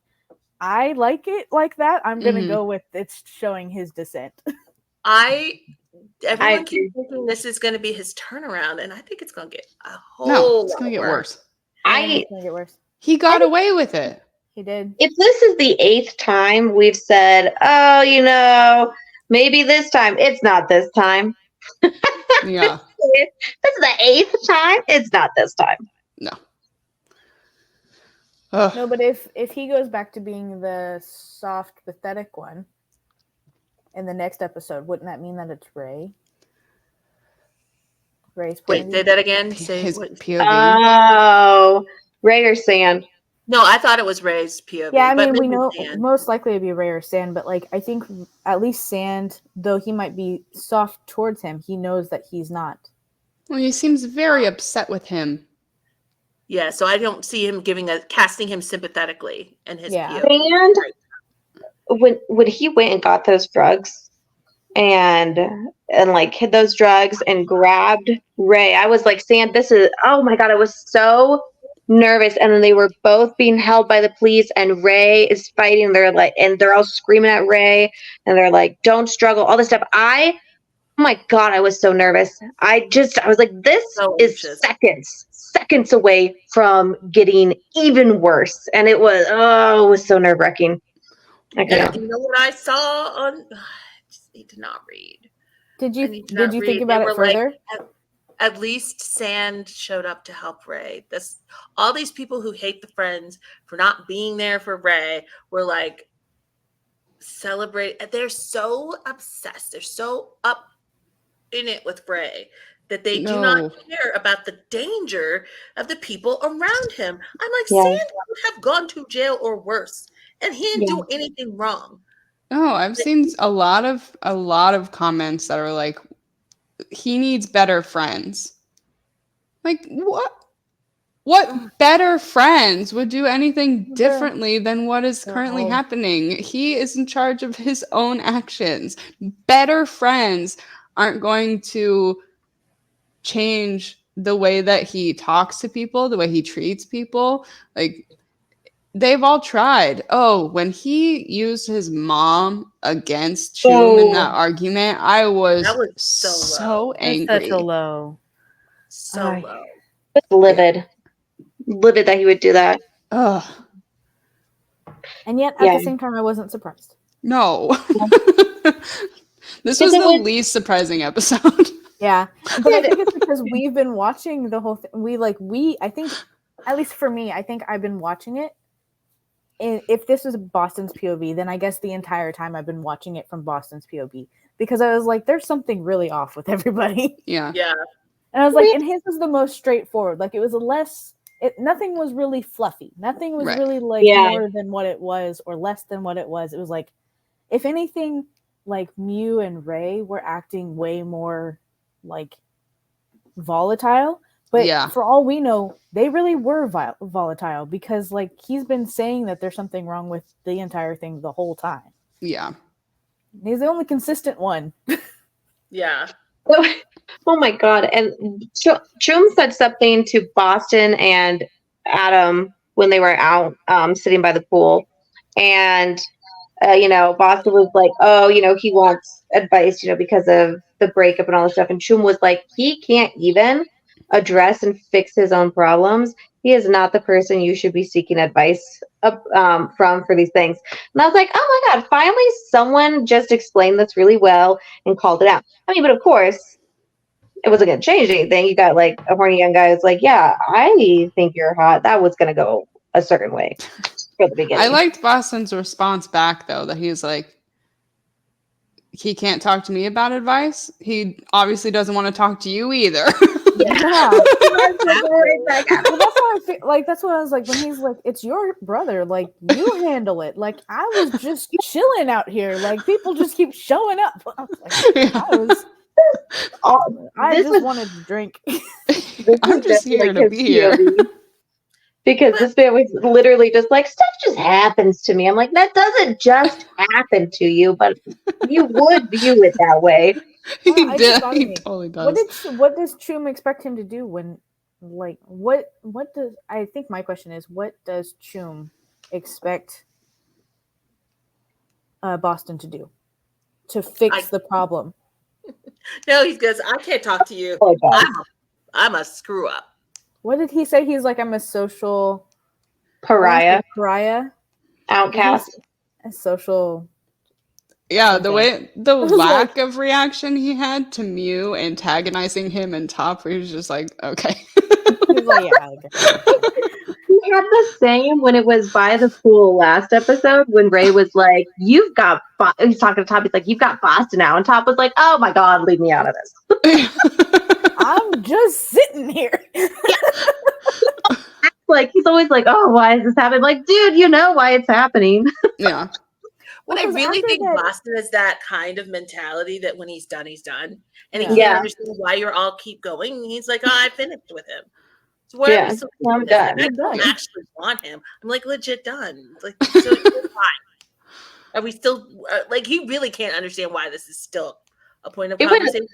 C: I like it like that. I'm gonna go with it's showing his descent.
B: Everyone keeps thinking this is going to be his turnaround, and I think it's going to get
D: it's going to get worse.
C: It's going to get worse.
D: He got away with it.
C: He did.
A: If this is the 8th time we've said, oh, maybe this time, it's not this time.
D: Yeah.
A: This is the 8th time. It's not this time.
D: No.
C: No, but if he goes back to being the soft, pathetic one, in the next episode, wouldn't that mean that it's Ray? Ray's point
B: Wait,
C: of
B: say
C: view?
B: that again. Say
D: His
B: what?
D: POV.
A: Oh, Ray or Sand?
B: No, I thought it was Ray's POV.
C: Yeah, I
B: but
C: mean, we
B: maybe
C: know
B: Dan.
C: most likely it'd be Ray or Sand, but like I think at least Sand, though he might be soft towards him, he knows that he's not.
D: Well, he seems very upset with him.
B: Yeah, so I don't see him casting him sympathetically in his
C: Yeah.
B: POV.
A: When he went and got those drugs and like hid those drugs and grabbed Ray, I was like, Sand, this is, oh my God, I was so nervous. And then they were both being held by the police and Ray is fighting. They're like, and they're all screaming at Ray and they're like, don't struggle, all this stuff. Oh my God, I was so nervous. I was like, this
B: So
A: is
B: anxious.
A: seconds away from getting even worse. And it was so nerve wracking.
B: And you know what I saw on? I just need to not read.
C: Did you think about it further?
B: Like, at least Sand showed up to help Ray. All these people who hate the friends for not being there for Ray were like celebrate. They're so obsessed. They're so up in it with Ray that they do not care about the danger of the people around him. I'm like, Sand would have gone to jail or worse, and he didn't do anything wrong.
D: Oh, I've seen a lot of comments that are like, he needs better friends. Like, what better friends would do anything differently than what is currently happening? He is in charge of his own actions. Better friends aren't going to change the way that he talks to people, the way he treats people. Like, they've all tried. Oh, when he used his mom against Cheum in that argument, I was so angry.
C: Such a low.
B: So low.
A: It's livid. Livid that he would do that.
D: Ugh.
C: And yet, at the same time, I wasn't surprised.
D: No. This was the least surprising episode.
C: Yeah. But I think it's because we've been watching the whole thing. I think, at least for me, I think I've been watching it. And if this was Boston's POV, then I guess the entire time I've been watching it from Boston's POV. Because I was like, there's something really off with everybody.
D: Yeah.
B: Yeah.
C: And I was like, and his was the most straightforward. Like, it was nothing was really fluffy. Nothing was really more than what it was or less than what it was. It was like, if anything, like Mew and Ray were acting way more like volatile. But for all we know, they really were volatile because like he's been saying that there's something wrong with the entire thing the whole time.
D: Yeah.
C: He's the only consistent one.
B: Yeah.
A: Oh my God. And Chum said something to Boston and Adam when they were out sitting by the pool. And, Boston was like, oh, he wants advice, because of the breakup and all this stuff. And Chum was like, he can't even address and fix his own problems. He is not the person you should be seeking advice from for these things. And I was like, oh my God, finally someone just explained this really well and called it out. I mean, but of course, it wasn't going to change anything. You got like a horny young guy who's like, yeah, I think you're hot. That was going to go a certain way for the beginning.
D: I liked Boston's response back, though, that he was like, he can't talk to me about advice. He obviously doesn't want to talk to you either.
C: Yeah. Well, that's how I feel. Like, that's what I was like when he's like, it's your brother. Like, you handle it. Like, I was just chilling out here. Like, people just keep showing up. I just wanted to drink.
D: I'm just here to be here.
A: Because this man was literally just like, stuff just happens to me. I'm like, that doesn't just happen to you, but you would view it that way.
D: He totally does.
C: What does Chum expect him to do when, like, what does, I think my question is, what does Chum expect Boston to do to fix the problem?
B: No, he goes, I can't talk to you. I'm a screw up.
C: What did he say? He's like, I'm a social
A: pariah.
C: Outcast.
A: A social
D: Yeah,
C: Okay.
D: the
C: was
D: lack of reaction he had to Mew antagonizing him and Top, where he was just like, okay.
C: He was like, yeah, okay.
A: He had the same when it was by the pool last episode when Ray was like, "You've got," he's talking to Top. He's like, "You've got Boston now," and Top was like, "Oh my God, leave me out of this."
C: I'm just sitting here.
A: Like he's always like, "Oh, why is this happening?" Like, dude, you know why it's happening.
D: Yeah.
B: But
C: Well,
B: I
C: 'cause
B: really
C: after
B: think
C: that-
B: Boston is that kind of mentality that when he's done, and he
C: Yeah.
B: can't understand why you're all keep going. He's like, "Oh, I finished with him." So why are we still doing
A: I'm
B: this?
A: done.
B: Like, I
C: I'm
B: don't
C: done.
B: actually want him. I'm like legit done. Like, so why? Are we still like? He really can't understand why this is still a point of conversation.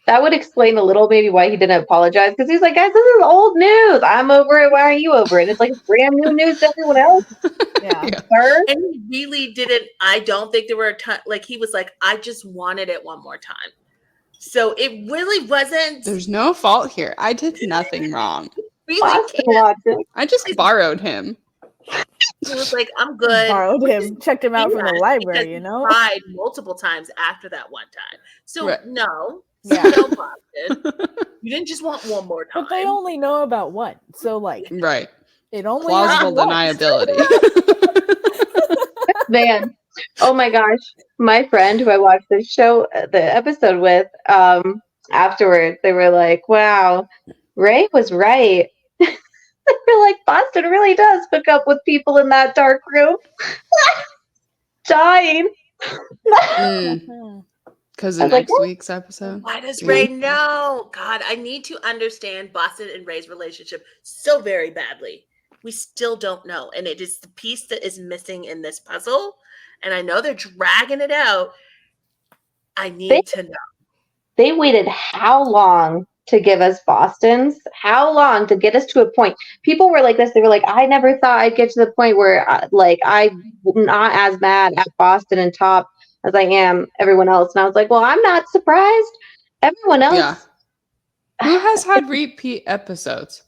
A: That would explain a little maybe why he didn't apologize, because he's like, "Guys, this is old news. I'm over it. Why are you over it?" It's like brand new news to everyone else.
C: Yeah.
A: Sir?
B: And he really didn't. I don't think there were a ton. Like he was like, I just wanted it one more time. So it really wasn't.
D: There's no fault here. I did nothing wrong.
B: Really
A: Boston
B: can't.
A: watched it.
D: I just borrowed him.
B: He was like, I'm good.
C: Borrowed him, checked him out from the library, you know?
B: Cried multiple times after that one time. So
D: Right.
B: no,
C: Yeah.
B: no, Boston. You didn't just want one more time.
C: But they only know about one. So, like,
D: Right.
C: it only
D: Plausible
C: happens once.
D: deniability.
A: Man, oh my gosh. My friend who I watched the episode with, afterwards, they were like, "Wow, Ray was right." They were like, "Boston really does hook up with people in that dark room." Dying.
D: Because
A: I
D: of
A: was like,
D: next week's episode.
B: Why does
D: Yeah.
B: Ray know? God, I need to understand Boston and Ray's relationship so very badly. We still don't know. And it is the piece that is missing in this puzzle. And I know they're dragging it out. I need to know.
A: They waited how long to give us Boston's? How long to get us to a point? People were like this. They were like, "I never thought I'd get to the point where, I'm not as mad at Boston and Top as I am everyone else." And I was like, "Well, I'm not surprised. Everyone else."
D: Yeah. Who has had repeat episodes?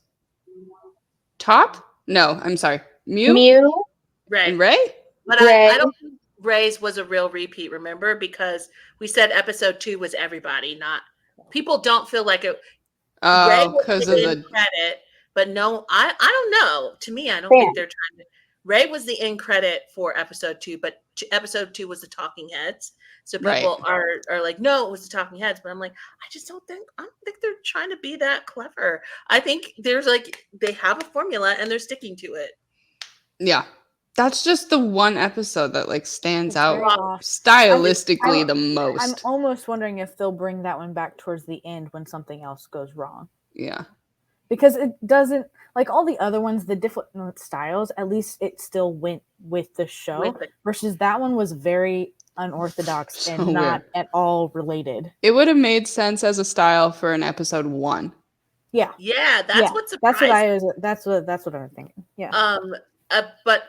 D: Top? No, I'm sorry.
A: Mew,
B: Ray.
D: And Ray?
B: But
A: Ray.
B: I don't think Ray's was a real repeat, remember? Because we said episode 2 was everybody, not people don't feel like it.
D: Oh, because of the
B: credit, but no, I don't know. To me, I don't think they're trying to. Ray was the end credit for episode 2, but episode 2 was the Talking Heads. So people are like, no, it was the Talking Heads. But I'm like, I don't think they're trying to be that clever. I think there's like they have a formula and they're sticking to it.
D: Yeah. That's just the one episode that like stands
C: It's
D: out
C: very off.
D: stylistically the most.
C: I'm almost wondering if they'll bring that one back towards the end when something else goes wrong.
D: Yeah.
C: Because it doesn't, like all the other ones, the different styles, at least it still went with the show, versus that one was very unorthodox and not at all related.
D: It would have made sense as a style for an episode 1.
B: Yeah, that's what surprised.
C: That's what I'm thinking. Yeah.
B: But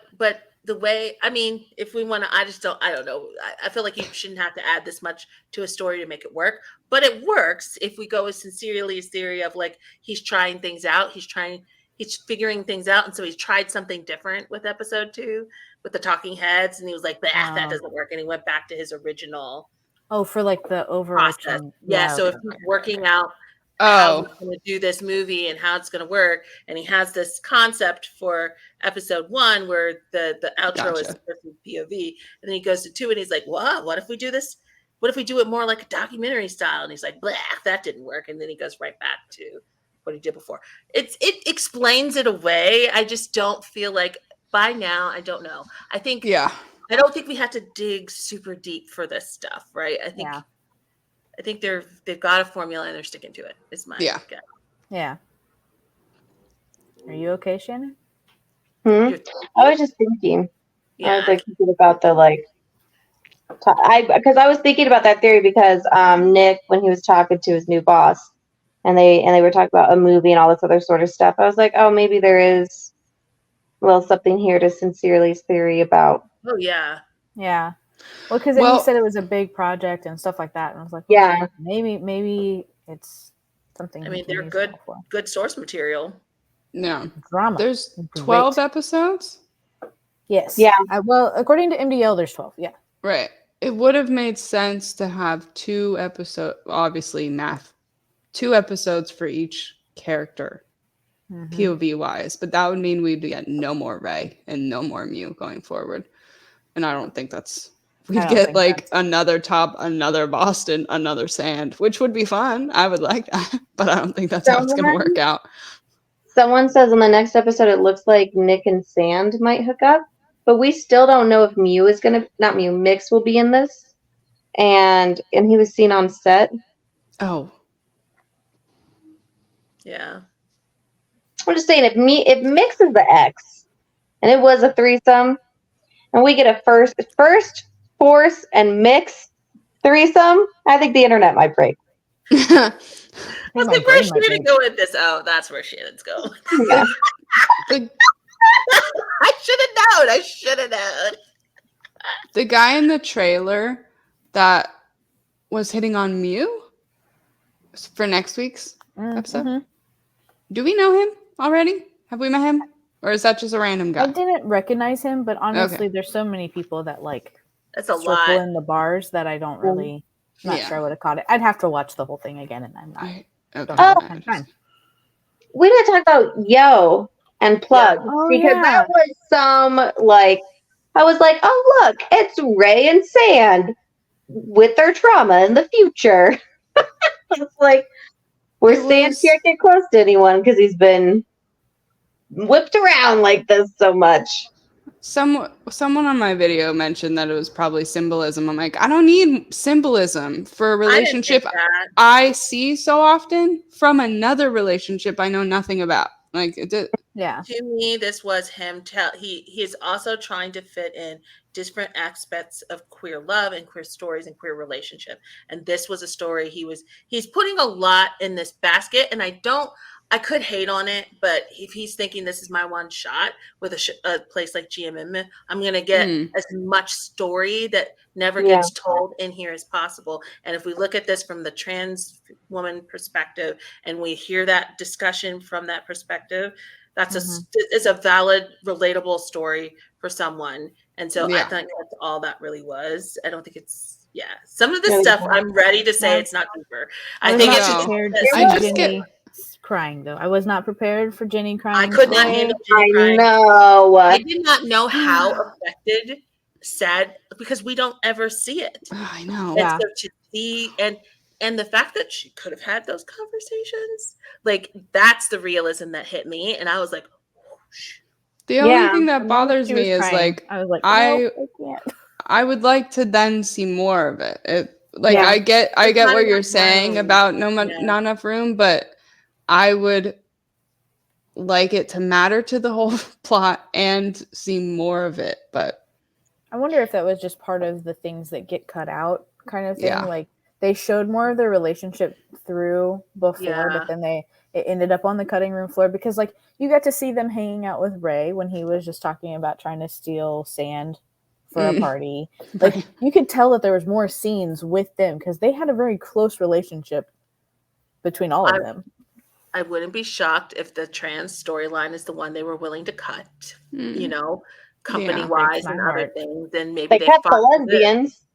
B: the way, I mean, if we want to, I don't know. I feel like you shouldn't have to add this much to a story to make it work, but it works if we go as sincerely as theory of like, he's trying things out. He's figuring things out. And so he's tried something different with episode 2 with the Talking Heads. And he was like, that doesn't work. And he went back to his original.
C: Oh, for like the overarching.
B: Yeah. So if he's working out how he's going to do this movie and how it's going to work, and he has this concept for episode 1 where the outro is POV, and then he goes to 2 and he's like, wow, what if we do this? What if we do it more like a documentary style? And he's like, blah, that didn't work. And then he goes right back to what he did before. It explains it away. I just don't feel like by now, I don't know. I don't think we have to dig super deep for this stuff, right? I think they've got a formula and they're sticking to it. It's my guess.
C: Yeah. Are you okay, Shannon?
A: I was just thinking. Yeah. I was like thinking about the because I was thinking about that theory because Nick, when he was talking to his new boss, and they were talking about a movie and all this other sort of stuff, I was like, oh, maybe there is something here to Sincerely's theory about.
B: Oh yeah.
C: Yeah. Well, because he said it was a big project and stuff like that, and I was like, yeah, maybe it's something.
B: I mean, they're good source material.
D: No
C: drama.
D: There's 12 episodes.
C: Yes. Yeah. Well, according to MDL, there's 12. Yeah.
D: Right. It would have made sense to have 2 episodes, obviously math, 2 episodes for each character, POV wise, but that would mean we'd get no more Ray and no more Mew going forward. And I don't think we'd get like another Top, another Boston, another Sand, which would be fun. I would like that, but I don't think that's how it's going to work out.
A: Someone says in the next episode it looks like Nick and Sand might hook up, but we still don't know if Mew is going to, not Mew, Mix will be in this. And he was seen on set.
D: Oh.
B: Yeah.
A: I'm just saying, if Mix is the ex, and it was a threesome, and we get a first Force and Mix threesome, I think the internet might break.
B: I was like, where's Shannon go with this? Oh, that's where Shannon's going.
A: Yeah.
B: I should have known.
D: The guy in the trailer that was hitting on Mew for next week's episode. Do we know him already? Have we met him? Or is that just a random guy?
C: I didn't recognize him, but honestly, there's so many people that
B: that's a
C: circle
B: lot
C: in the bars that I don't really, not sure I would have caught it. I'd have to watch the whole thing again, and I'm not. I'm fine.
A: We didn't talk about Yo and Plug because that was some I was like, oh look, it's Ray and Sand with their trauma in the future. It's like Sand can't get close to anyone because he's been whipped around like this so much.
D: Someone on my video mentioned that it was probably symbolism. I'm like, I don't need symbolism for a relationship I see so often from another relationship I know nothing about. Like,
C: yeah.
B: To me, this was him. He's also trying to fit in different aspects of queer love and queer stories and queer relationship. And this was a story he's putting a lot in this basket. And I could hate on it, but if he's thinking this is my one shot with a place like GMM, I'm going to get as much story that never gets told in here as possible. And if we look at this from the trans woman perspective and we hear that discussion from that perspective, it's a valid, relatable story for someone. And so I think that's all that really was. I don't think it's, some of this stuff I'm ready to say it's not deeper. I think it's
C: crying though. I was not prepared for Jenny crying.
B: I could not handle Jenny crying. I did not know how affected Sad because we don't ever see it.
D: I know.
B: And so to see and the fact that she could have had those conversations, like that's the realism that hit me, and I was like, whoosh.
D: The only thing that bothers me is like I was like, I would like to then see more of it. I get what you're saying about not enough room, but I would like it to matter to the whole plot and see more of it. But
C: I wonder if that was just part of the things that get cut out kind of thing. Yeah. Like they showed more of their relationship through before, but then it ended up on the cutting room floor because like you got to see them hanging out with Ray when he was just talking about trying to steal sand for a party. Like you could tell that there was more scenes with them because they had a very close relationship between all of them.
B: I wouldn't be shocked if the trans storyline is the one they were willing to cut, company-wise and other things. Then maybe
A: they cut the lesbians.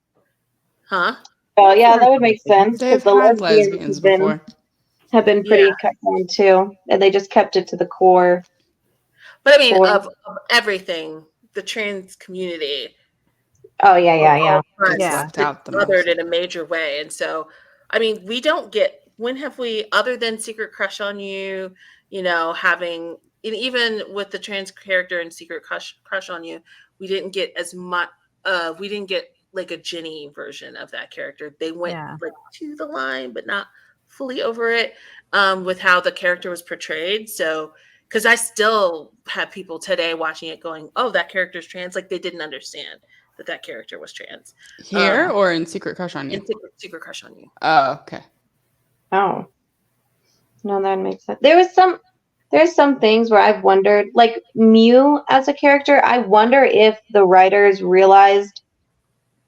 B: Huh?
A: Oh, yeah, that would make sense.
D: They've had lesbians before.
A: Have been pretty cut down, too. And they just kept it to the core.
B: But, I mean, of everything, the trans community.
A: Oh, yeah.
B: Othered in a major way. And so, I mean, we don't get... When have we, other than Secret Crush on You, having, even with the trans character in Secret Crush on You, we didn't get as much, we didn't get like a Jenny version of that character. They went like to the line, but not fully over it with how the character was portrayed. So, because I still have people today watching it going, oh, that character's trans. Like they didn't understand that character was trans.
D: Here or in Secret Crush on You?
B: In Secret Crush on You.
D: Oh, okay.
A: Oh, no, that makes sense. There's some things where I've wondered, like Mew as a character, I wonder if the writers realized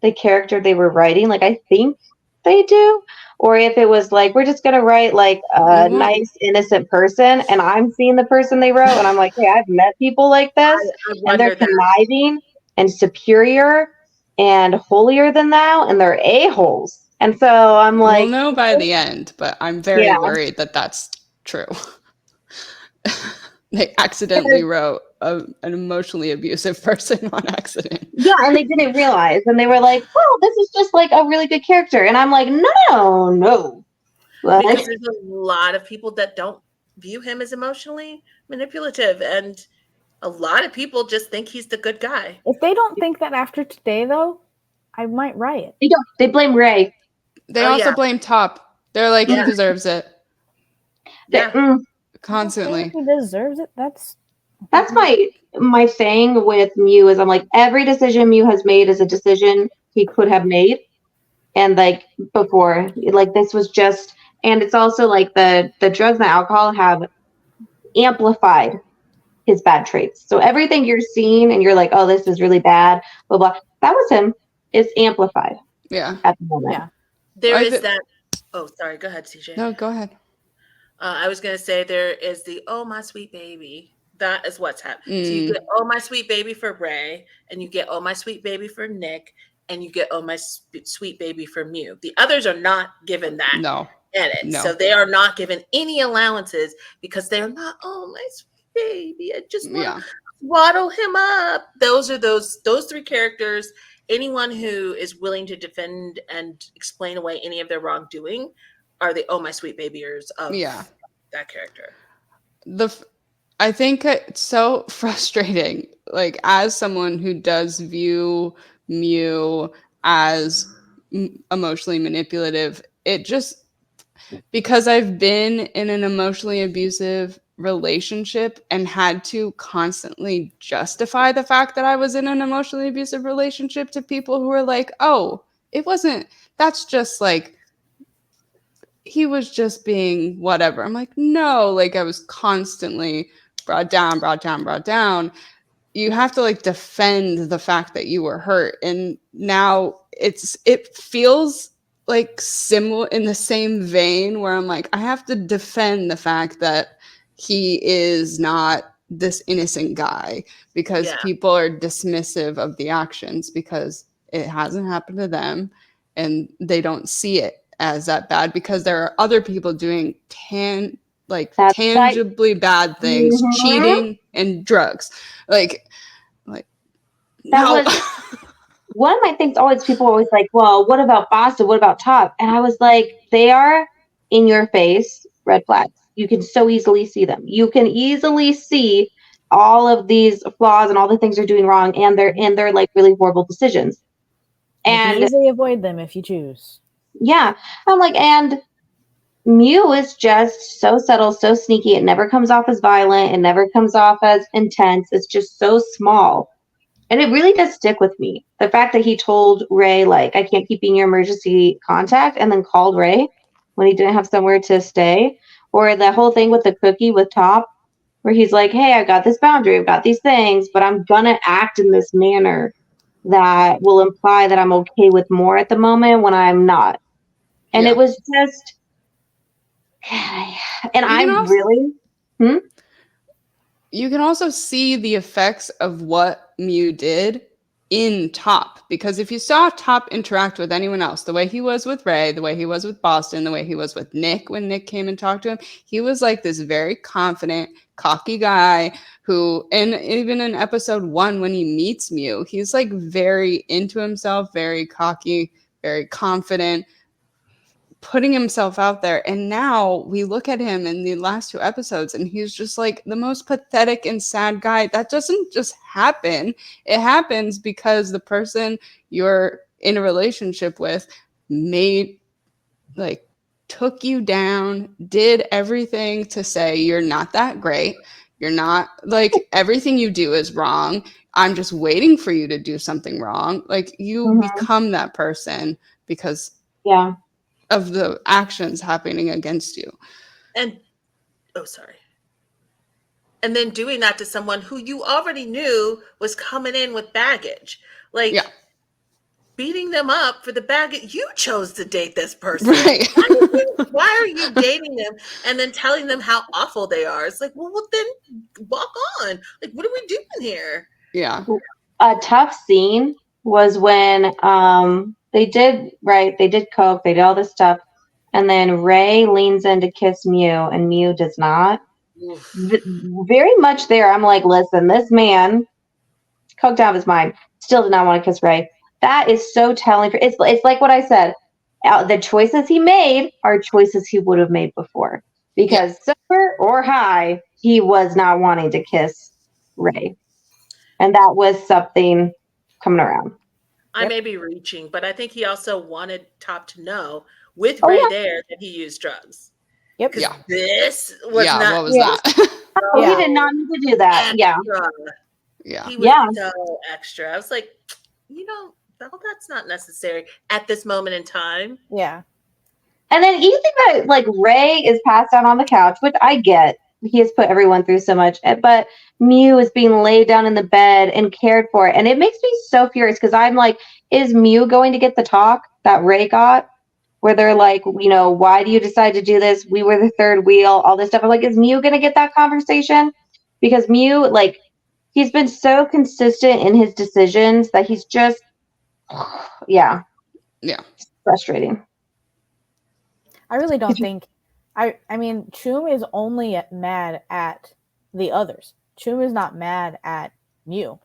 A: the character they were writing. Like, I think they do. Or if it was like, we're just going to write like a nice, innocent person. And I'm seeing the person they wrote. And I'm like, hey, I've met people like this. And they're conniving and superior. and holier than thou, and they're a-holes. And so I'm like,
D: we'll know by the end, but I'm very worried that that's true. They accidentally wrote an emotionally abusive person on accident.
A: Yeah, and they didn't realize, and they were like, "Well, this is just like a really good character," and I'm like, "No." Like,
B: because there's a lot of people that don't view him as emotionally manipulative, and a lot of people just think he's the good guy.
C: If they don't think that after today, though, I might riot.
A: they don't. They blame Ray.
D: They also blame Top. They're like, he deserves it.
B: Yeah.
D: Constantly.
C: He deserves it. That's
A: my thing with Mew is I'm like, every decision Mew has made is a decision he could have made, and like before, like this was just, and it's also like the drugs and the alcohol have amplified his bad traits. So everything you're seeing and you're like, oh, this is really bad, blah blah. That was him. It's amplified.
D: Yeah.
A: At the moment.
C: Yeah.
B: There is that. Oh, sorry. Go ahead, CJ.
D: No, go ahead.
B: I was going to say there is the "Oh my sweet baby." That is what's happening. So you get "Oh my sweet baby" for Ray, and you get "Oh my sweet baby" for Nick, and you get "Oh my sweet baby" for Mew. The others are not given that.
D: No.
B: So they are not given any allowances because they're not "Oh my sweet baby." I just want to swaddle him up. Those are those three characters. Anyone who is willing to defend and explain away any of their wrongdoing are the "Oh my sweet babyers" of that character.
D: I think it's so frustrating. Like, as someone who does view Mew as emotionally manipulative, it just, because I've been in an emotionally abusive relationship and had to constantly justify the fact that I was in an emotionally abusive relationship to people who were like, oh, it wasn't, that's just like, he was just being whatever. I'm like, no, like I was constantly brought down. You have to like defend the fact that you were hurt. And now it feels like similar in the same vein where I'm like, I have to defend the fact that he is not this innocent guy because people are dismissive of the actions because it hasn't happened to them and they don't see it as that bad because there are other people doing tangibly bad things, cheating and drugs. Like
A: that was one of my things. People always like, well, what about Boston? What about Top? And I was like, they are in your face red flags. You can so easily see them. You can easily see all of these flaws and all the things they're doing wrong, and they're like really horrible decisions. And
C: you can easily avoid them if you choose.
A: Yeah, I'm like, and Mew is just so subtle, so sneaky. It never comes off as violent. It never comes off as intense. It's just so small. And it really does stick with me. The fact that he told Ray, like, I can't keep being your emergency contact, and then called Ray when he didn't have somewhere to stay. Or the whole thing with the cookie with Top, where he's like, hey, I've got this boundary, I've got these things, but I'm going to act in this manner that will imply that I'm okay with more at the moment when I'm not. And it was just, and I'm really,
D: You can also see the effects of what Mew did in Top, because if you saw Top interact with anyone else, the way he was with Ray, the way he was with Boston, the way he was with Nick when Nick came and talked to him, he was like this very confident, cocky guy who, and even in episode 1 when he meets Mew, he's like very into himself, very cocky, very confident, putting himself out there. And now we look at him in the last 2 episodes and he's just like the most pathetic and sad guy. That doesn't just happen. It happens because the person you're in a relationship with took you down, did everything to say you're not that great. You're not, like, everything you do is wrong. I'm just waiting for you to do something wrong. Like, you become that person because of the actions happening against you.
B: And and then doing that to someone who you already knew was coming in with baggage, like beating them up for the baggage. You chose to date this person,
D: right?
B: Why are you dating them and then telling them how awful they are? It's like, well then walk on. Like, what are we doing here?
A: A tough scene was when they did coke, they did all this stuff, and then Ray leans in to kiss Mew, and Mew does not. Very much there, I'm like, listen, this man coked out of his mind, still did not want to kiss Ray. That is so telling. It's like what I said. The choices he made are choices he would have made before. Because sober or high, he was not wanting to kiss Ray. And that was something coming around.
B: I may be reaching, but I think he also wanted Top to know with Ray there that he used drugs.
C: Yep.
B: Yeah. This was not.
D: What was that?
A: He did not need to do that.
B: Extra.
A: Yeah.
B: He was so extra. I was like, that's not necessary at this moment in time.
C: Yeah.
A: And then you think that like Ray is passed out on the couch, which I get. He has put everyone through so much, but Mew is being laid down in the bed and cared for. And it makes me so furious because I'm like, is Mew going to get the talk that Ray got? Where they're like, why do you decide to do this? We were the third wheel, all this stuff. I'm like, is Mew going to get that conversation? Because Mew, like, he's been so consistent in his decisions that he's just, frustrating.
C: I really don't think, I mean, Chum is only mad at the others. Chum is not mad at Mew.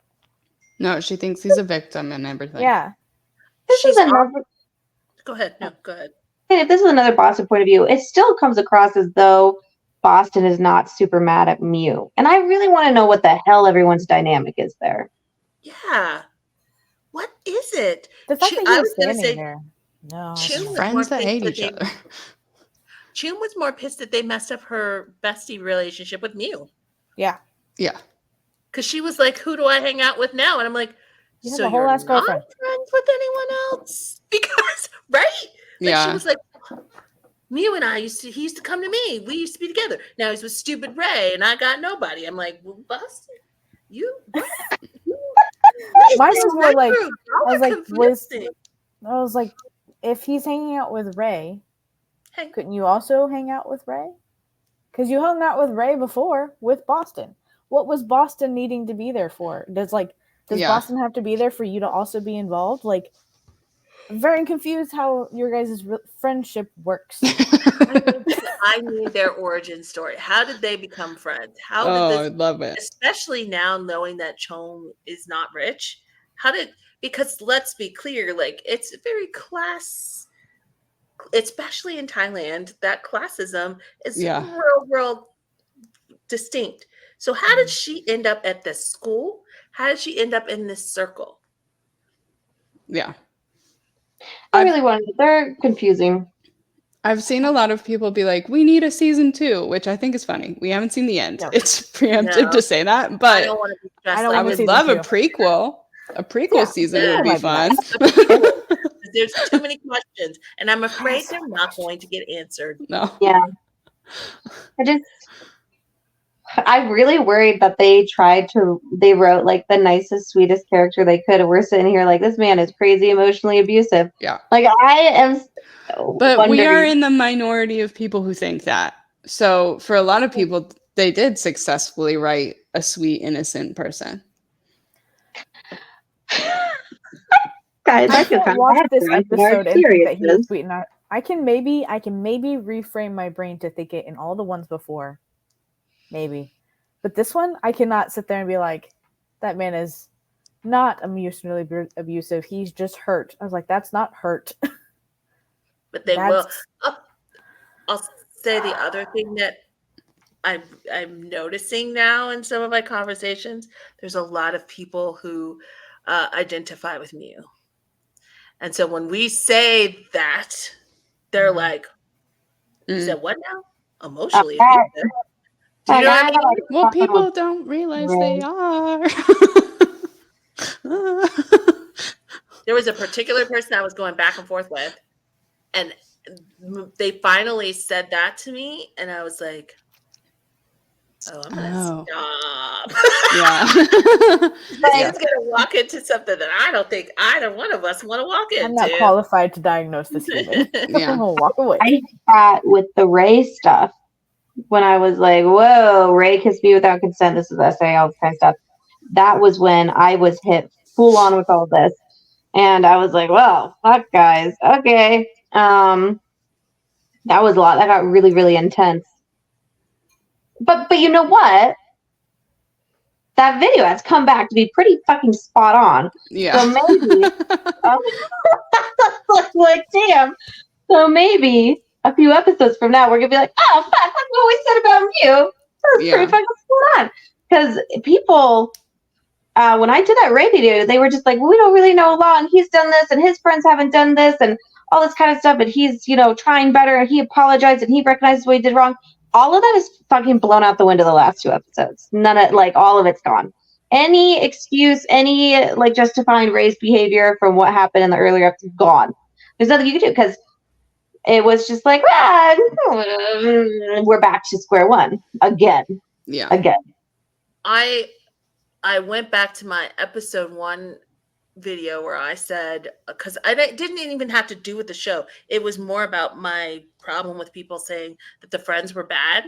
D: No, she thinks he's a victim and everything.
C: Yeah.
B: Go ahead. No, go ahead.
A: If this is another Boston point of view, it still comes across as though Boston is not super mad at Mew. And I really want to know what the hell everyone's dynamic is there.
B: Yeah. What is it?
C: The fact that he was standing there. No.
D: Friends that hate each other.
B: Cheum was more pissed that they messed up her bestie relationship with Mew.
C: Yeah.
D: Yeah.
B: Because she was like, who do I hang out with now? And I'm like,
C: so you're not
B: friends with anyone else? Because, right? Like, she was like, Mew and he used to come to me. We used to be together. Now he's with stupid Ray and I got nobody. I'm like, well, Busted,
C: mine was more like, I was like, if he's hanging out with Ray, couldn't you also hang out with Ray? Because you hung out with Ray before with Boston. What was Boston needing to be there for? Does Boston have to be there for you to also be involved? Like, I'm very confused how your guys' friendship works.
B: I need their origin story. How did they become friends?
D: I love it.
B: Especially now knowing that Chum is not rich. Because let's be clear, like, it's very especially in Thailand, that classism is real distinct. So how did she end up at this school? How did she end up in this circle?
D: Yeah.
A: I really want to. They're confusing.
D: I've seen a lot of people be like, we need a season 2, which I think is funny. We haven't seen the end. No. It's preemptive to say that, but I would love a prequel. A prequel season would be fun.
B: There's too many questions, and I'm afraid they're not going to get answered.
D: No.
A: Yeah. I'm really worried that they wrote like the nicest, sweetest character they could. And we're sitting here like, this man is crazy, emotionally abusive.
D: Yeah.
A: Like, I am
D: But we are in the minority of people who think that. So for a lot of people, they did successfully write a sweet, innocent person.
A: Guys,
C: I can't watch this episode and think that he was sweet. And I can maybe reframe my brain to think it in all the ones before. Maybe. But this one, I cannot sit there and be like, that man is not emotionally abusive. He's just hurt. I was like, that's not hurt.
B: But they will. I'll say the other thing that I'm noticing now in some of my conversations, there's a lot of people who identify with Mew. And so when we say that, they're like, you said what now? Emotionally abusive. Do you know what I mean?
D: Well, people don't realize they are.
B: There was a particular person I was going back and forth with, and they finally said that to me, and I was like, oh, I'm going to stop.
D: Yeah.
B: He's going to walk into something that I don't think either one of us want to walk into.
C: I'm not qualified to diagnose this human.
D: Yeah.
C: I'm going to walk away.
A: I did that with the Ray stuff. When I was like, whoa, Ray kissed me without consent. This is SA, all this kind of stuff. That was when I was hit full on with all this. And I was like, well, fuck, guys. Okay. That was a lot. That got really, really intense. But you know what? That video has come back to be pretty fucking spot on.
D: Yeah.
A: So maybe, like, damn. So maybe a few episodes from now, we're gonna be like, oh fuck, that's what we said about you. That's pretty fucking spot on. Because people, when I did that Ray video, they were just like, well, we don't really know a lot, and he's done this, and his friends haven't done this, and all this kind of stuff, and he's, trying better, and he apologized, and he recognizes what he did wrong. All of that is fucking blown out the window the last 2 episodes. All of it's gone. Any excuse, any, justifying Ray's behavior from what happened in the earlier episode, gone. There's nothing you can do, because it was just like, we're back to square one again.
D: Yeah.
A: Again.
B: I went back to my episode 1 video where I said, because I didn't even have to do with the show. It was more about my problem with people saying that the friends were bad.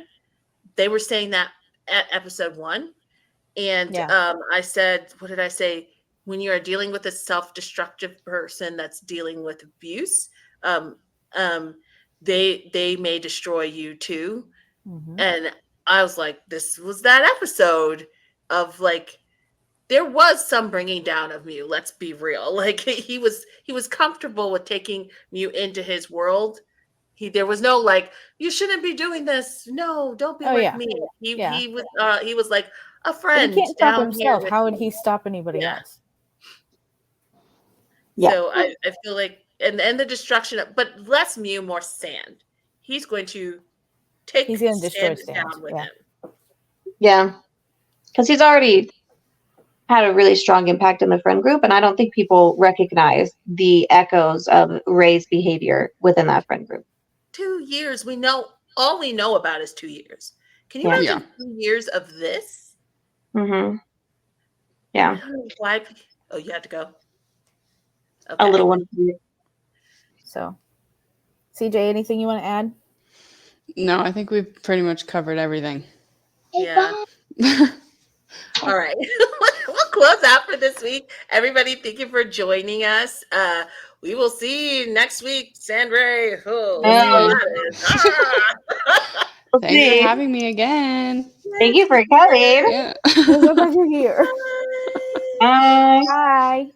B: They were saying that at episode 1. And I said, what did I say? When you are dealing with a self-destructive person that's dealing with abuse, they may destroy you too. Mm-hmm. And I was like, this was that episode of there was some bringing down of Mew. Let's be real. He was comfortable with taking Mew into his world. There was no you shouldn't be doing this. No, don't be me. He was like a friend.
C: He can't stop himself. How would he stop anybody else?
A: Yeah.
B: So I feel like and the destruction but less Mew, more Sand. He's going to destroy Sand down with him.
A: Yeah. Because he's already had a really strong impact in the friend group, and I don't think people recognize the echoes of Ray's behavior within that friend group.
B: 2 years, all we know about is 2 years. Can you imagine 2 years of this?
A: Mm-hmm. Yeah.
B: I don't know why. Oh, you had to go.
A: Okay. A little one.
C: So, CJ, anything you want to add?
D: No, I think we've pretty much covered everything.
B: Yeah. All right. We'll close out for this week. Everybody, thank you for joining us. We will see you next week. Sandray.
D: Thanks for having me again.
A: Thank you for coming.
D: Yeah.
C: I'm so glad you're here.
A: Bye.
C: Bye.